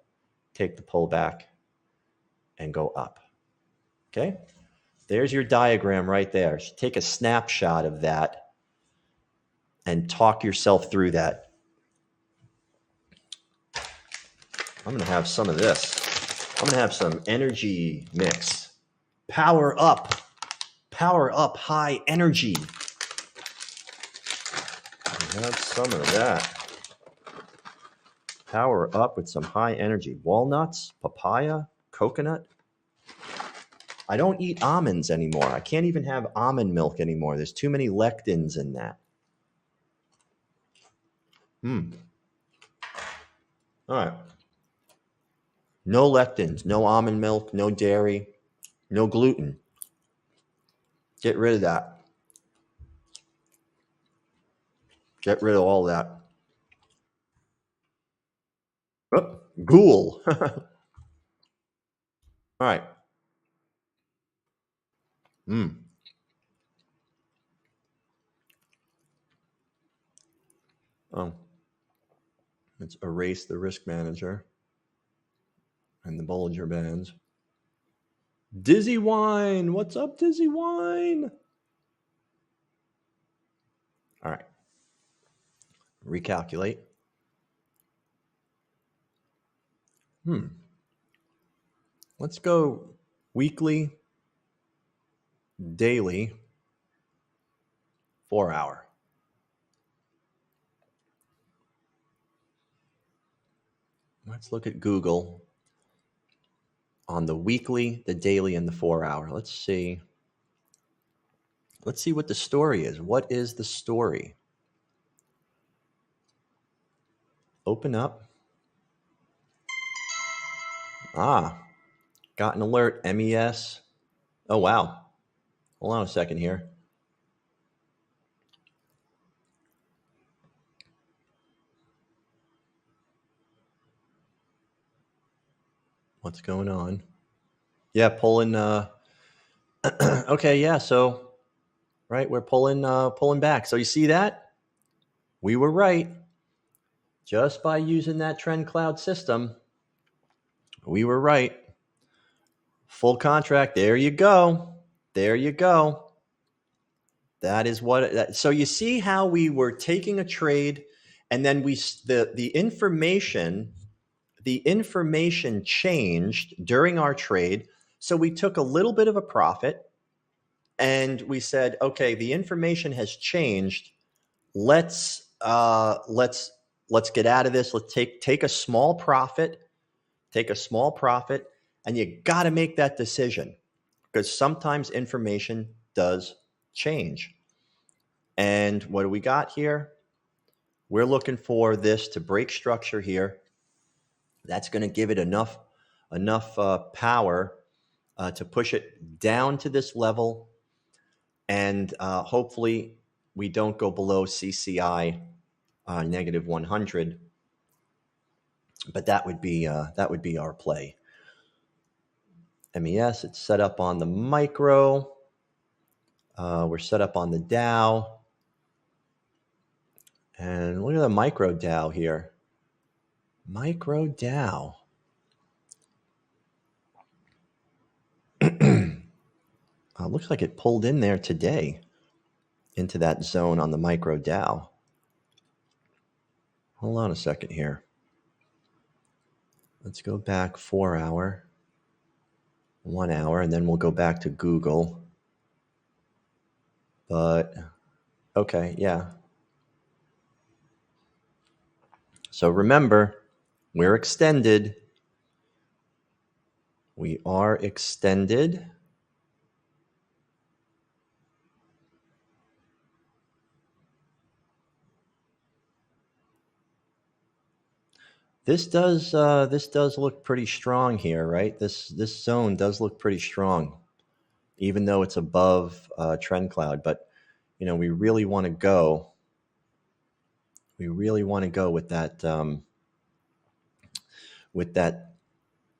Take the pullback and go up. Okay? There's your diagram right there. So take a snapshot of that and talk yourself through that. I'm going to have some of this. I'm going to have some energy mix. Power up high energy. Have some of that. Power up with some high energy. Walnuts, papaya, coconut. I don't eat almonds anymore. I can't even have almond milk anymore. There's too many lectins in that. All right. No lectins, no almond milk, no dairy, no gluten. Get rid of that. Get rid of all that. Oh, ghoul. All right. Oh, let's erase the risk manager and the Bollinger Bands. Dizzy Wine. What's up, Dizzy Wine? All right. Recalculate. Let's go weekly, daily, 4 hour. Let's look at Google on the weekly, the daily, and the 4-hour. Let's see. Let's see what the story is. What is the story? Open up. Got an alert. MES. Oh, wow. Hold on a second here. What's going on? Yeah, pulling. Okay, yeah. So, right, we're pulling back. So you see that? We were right. Just by using that TrendCloud system, we were right. Full contract. There you go. There you go. That is what. So you see how we were taking a trade, and then the information changed during our trade. So we took a little bit of a profit, and we said, okay, the information has changed. Let's get out of this. Let's take a small profit. Take a small profit, and you got to make that decision because sometimes information does change. And what do we got here? We're looking for this to break structure here. That's going to give it enough power to push it down to this level, and hopefully we don't go below CCI negative 100. But that would be our play. MES, it's set up on the micro. We're set up on the Dow. And look at the micro Dow here. Micro Dow. Looks like it pulled in there today into that zone on the micro Dow. Hold on a second here. Let's go back 4-hour, 1 hour, and then we'll go back to Google. But, okay, yeah. So remember, we're extended. We are extended. This does look pretty strong here, right? This zone does look pretty strong, even though it's above TrendCloud. But we really want to go. We really want to go with that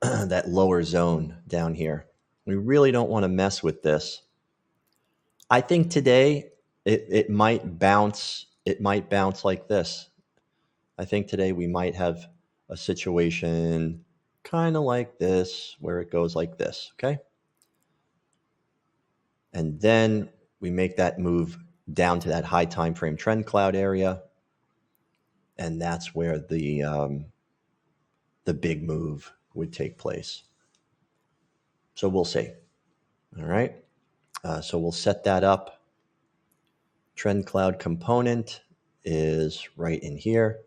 that lower zone down here. We really don't want to mess with this. I think today it might bounce. It might bounce like this. I think today we might have a situation kind of like this, where it goes like this, okay? And then we make that move down to that high time frame trend cloud area, and that's where the big move would take place. So we'll see. All right. So we'll set that up. Trend cloud component is right in here.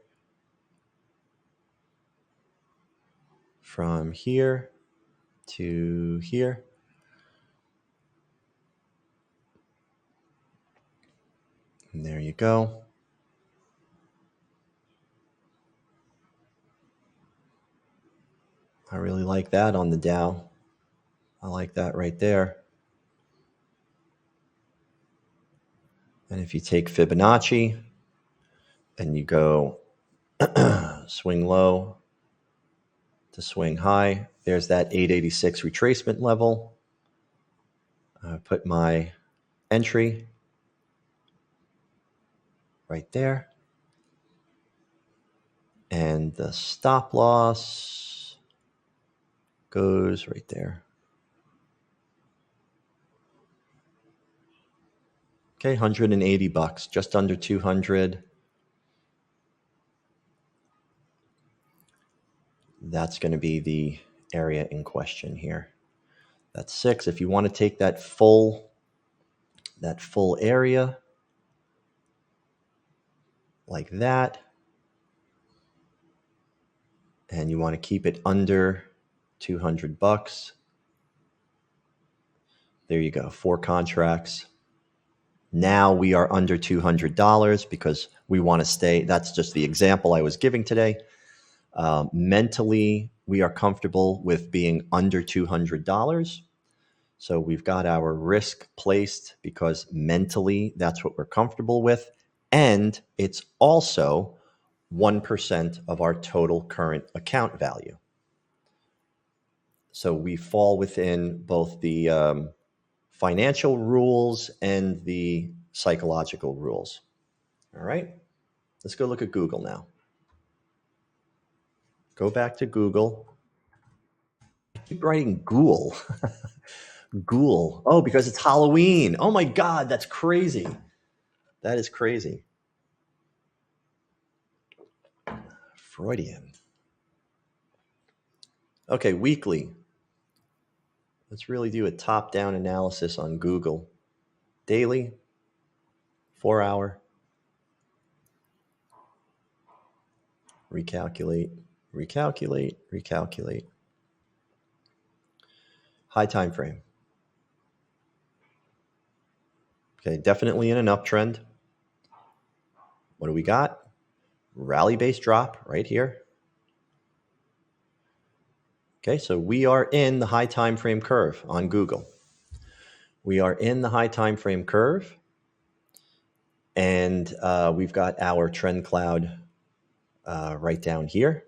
From here to here. And there you go. I really like that on the Dow. I like that right there. And if you take Fibonacci and you go swing low to swing high, there's that 886 retracement level. Put my entry right there. And the stop loss goes right there. Okay, $180, just under 200. That's going to be the area in question here. That's 6. If you want to take that full area like that, and you want to keep it under 200 bucks. There you go, 4 contracts. Now we are under $200 because we want to stay. That's just the example I was giving today. Mentally, we are comfortable with being under $200. So we've got our risk placed because mentally that's what we're comfortable with. And it's also 1% of our total current account value. So we fall within both the financial rules and the psychological rules. All right, let's go look at Google now. Go back to Google. I keep writing Ghoul. Ghoul. Oh, because it's Halloween. Oh my God, that's crazy. That is crazy. Freudian. Okay, weekly. Let's really do a top-down analysis on Google. Daily, 4 hour. Recalculate, recalculate, recalculate. High time frame. Okay, definitely in an uptrend. What do we got? Rally-based drop right here. Okay, so we are in the high time frame curve on Google. We are in the high time frame curve, and we've got our TrendCloud right down here.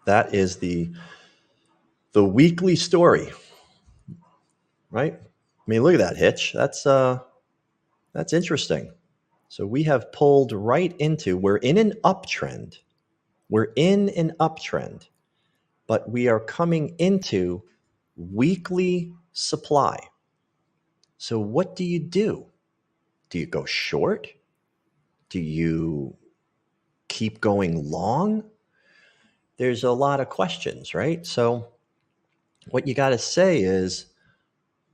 That is the weekly story, right? I mean, look at that hitch. That's interesting. So we have pulled right into, we're in an uptrend. We're in an uptrend, but we are coming into weekly supply. So what do you do? Do you go short? Do you keep going long? There's a lot of questions, right? So what you got to say is,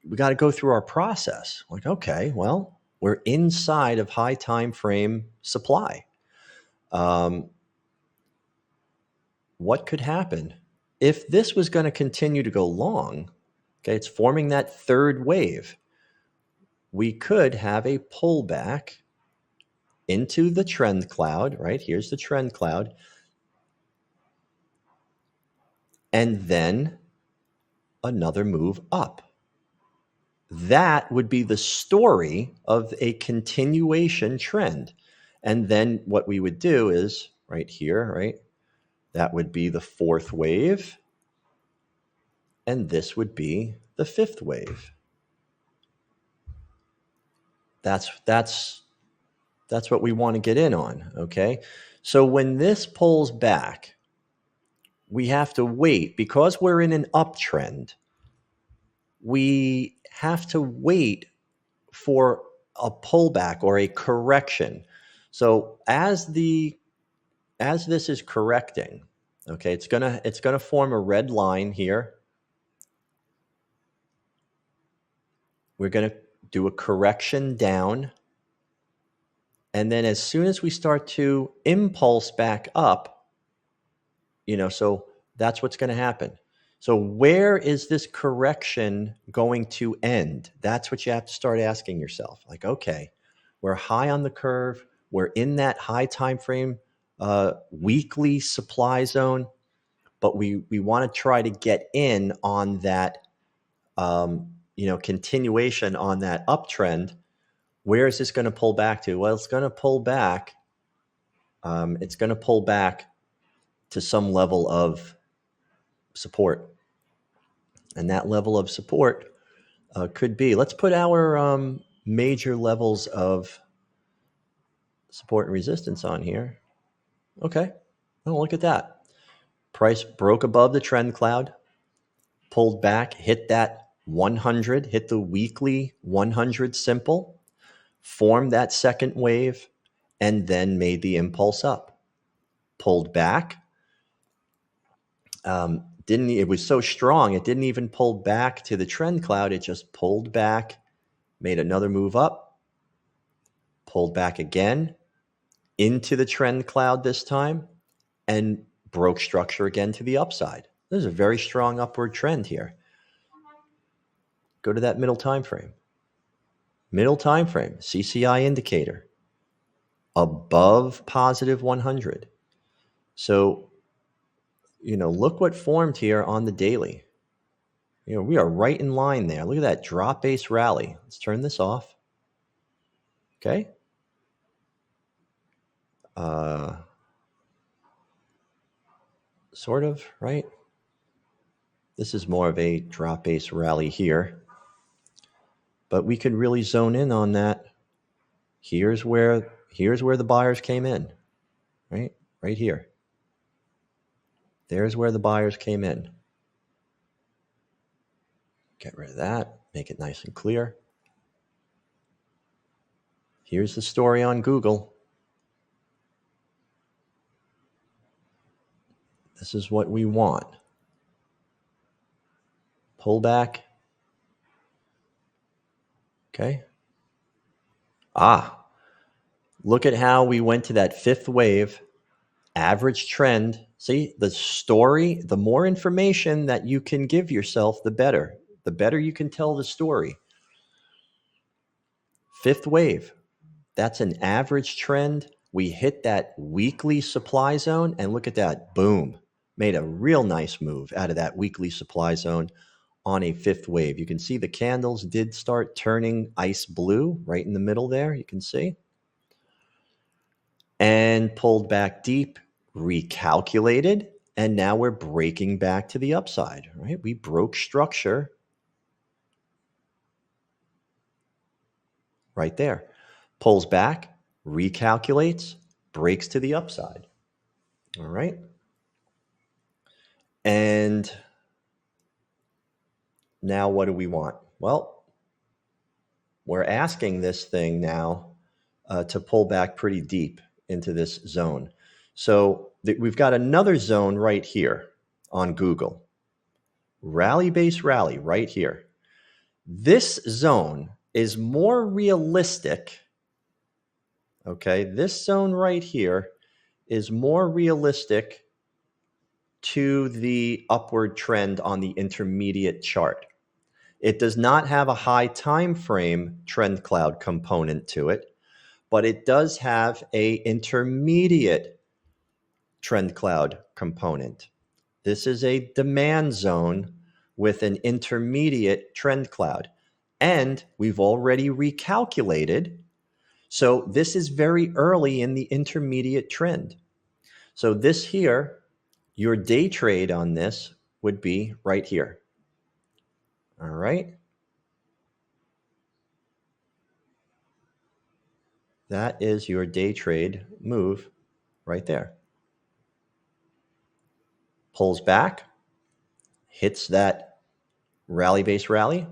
we got to go through our process. Like, okay, well, we're inside of high time frame supply. What could happen if this was going to continue to go long? Okay, it's forming that third wave. We could have a pullback into the trend cloud, right? Here's the trend cloud. And then another move up. That would be the story of a continuation trend. And then what we would do is right here, right? That would be the fourth wave. And this would be the fifth wave. That's what we want to get in on, okay? So when this pulls back, we have to wait because we're in an uptrend. We have to wait for a pullback or a correction. So as this is correcting, okay, it's gonna form a red line here. We're gonna do a correction down. And then as soon as we start to impulse back up, so that's what's going to happen. So where is this correction going to end? That's what you have to start asking yourself. Like, okay, we're high on the curve. We're in that high time frame weekly supply zone, but we want to try to get in on that, continuation on that uptrend. Where is this going to pull back to? Well, it's going to pull back. It's going to pull back to some level of support. And that level of support could be, let's put our major levels of support and resistance on here. Okay. Oh, look at that. Price broke above the trend cloud, pulled back, hit that 100, hit the weekly 100 simple, formed that second wave, and then made the impulse up. Pulled back, It was so strong, it didn't even pull back to the trend cloud. It just pulled back, made another move up, pulled back again into the trend cloud this time, and broke structure again to the upside. There's a very strong upward trend here. Go to that middle time frame. Middle time frame, CCI indicator, above positive 100. So, look what formed here on the daily. We are right in line there. Look at that drop base rally. Let's turn this off. Okay. Sort of, right? This is more of a drop base rally here. But we could really zone in on that. Here's where the buyers came in, right? Right here. There's where the buyers came in. Get rid of that. Make it nice and clear. Here's the story on Google. This is what we want. Pull back. Okay. Look at how we went to that fifth wave, average trend. See, the story, the more information that you can give yourself, the better. The better you can tell the story. Fifth wave, that's an average trend. We hit that weekly supply zone, and look at that. Boom. Made a real nice move out of that weekly supply zone on a fifth wave. You can see the candles did start turning ice blue right in the middle there. You can see. And pulled back deep, recalculated, and now we're breaking back to the upside, right? We broke structure right there. Pulls back, recalculates, breaks to the upside. All right. And now what do we want? Well, we're asking this thing now to pull back pretty deep into this zone. So we've got another zone right here on Google. Rally base rally right here. This zone is more realistic. Okay, this zone right here is more realistic to the upward trend on the intermediate chart. It does not have a high time frame trend cloud component to it, but it does have a intermediate trend cloud component. This is a demand zone with an intermediate trend cloud. And we've already recalculated. So this is very early in the intermediate trend. So this here, your day trade on this would be right here. All right. That is your day trade move right there. Pulls back, hits that rally base rally.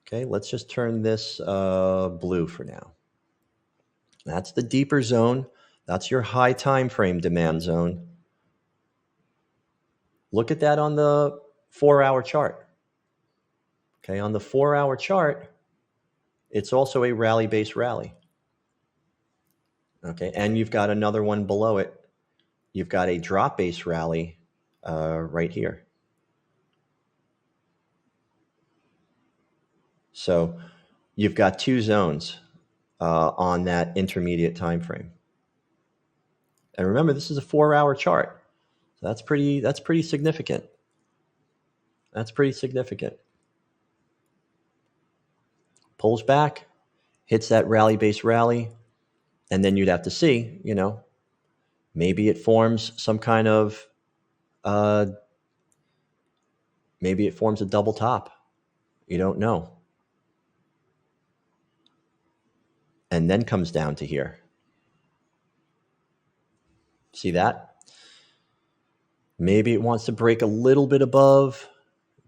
Okay, let's just turn this blue for now. That's the deeper zone. That's your high time frame demand zone. Look at that on the 4-hour chart. Okay, on the 4-hour chart, it's also a rally base rally. Okay, and you've got another one below it. You've got a drop base rally right here. So you've got two zones on that intermediate time frame. And remember, this is a 4-hour chart. So that's pretty significant. That's pretty significant. Pulls back, hits that rally base rally, and then you'd have to see, maybe it forms some kind of maybe it forms a double top. You don't know. And then comes down to here. See that? Maybe it wants to break a little bit above.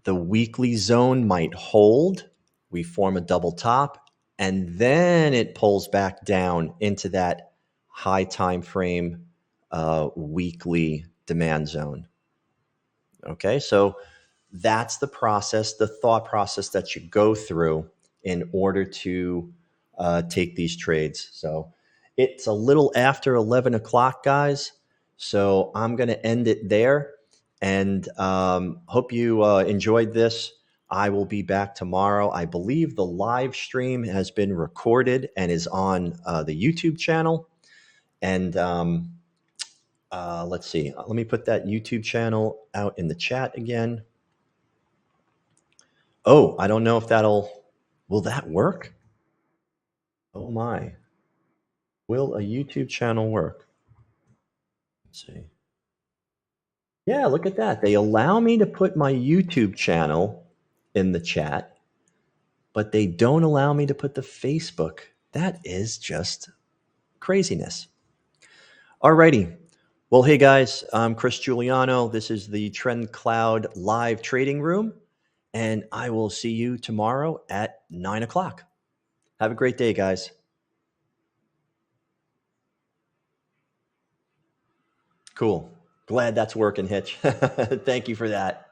The weekly zone might hold. We form a double top, and then it pulls back down into that high time frame weekly demand zone. Okay, so that's the process, the thought process that you go through in order to take these trades. So it's a little after 11 o'clock, guys. So I'm going to end it there, and hope you enjoyed this. I will be back tomorrow. I believe the live stream has been recorded and is on the YouTube channel. And let's see. Let me put that YouTube channel out in the chat again. Oh, I don't know if will that work? Oh my. Will a YouTube channel work? Let's see. Yeah, look at that. They allow me to put my YouTube channel in the chat, but they don't allow me to put the Facebook. That is just craziness. Alrighty. Well, hey guys, I'm Chris Giuliano. This is the TrendCloud live trading room, and I will see you tomorrow at 9 o'clock. Have a great day, guys. Cool. Glad that's working, Hitch. Thank you for that.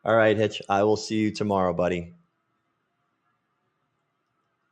All right, Hitch. I will see you tomorrow, buddy.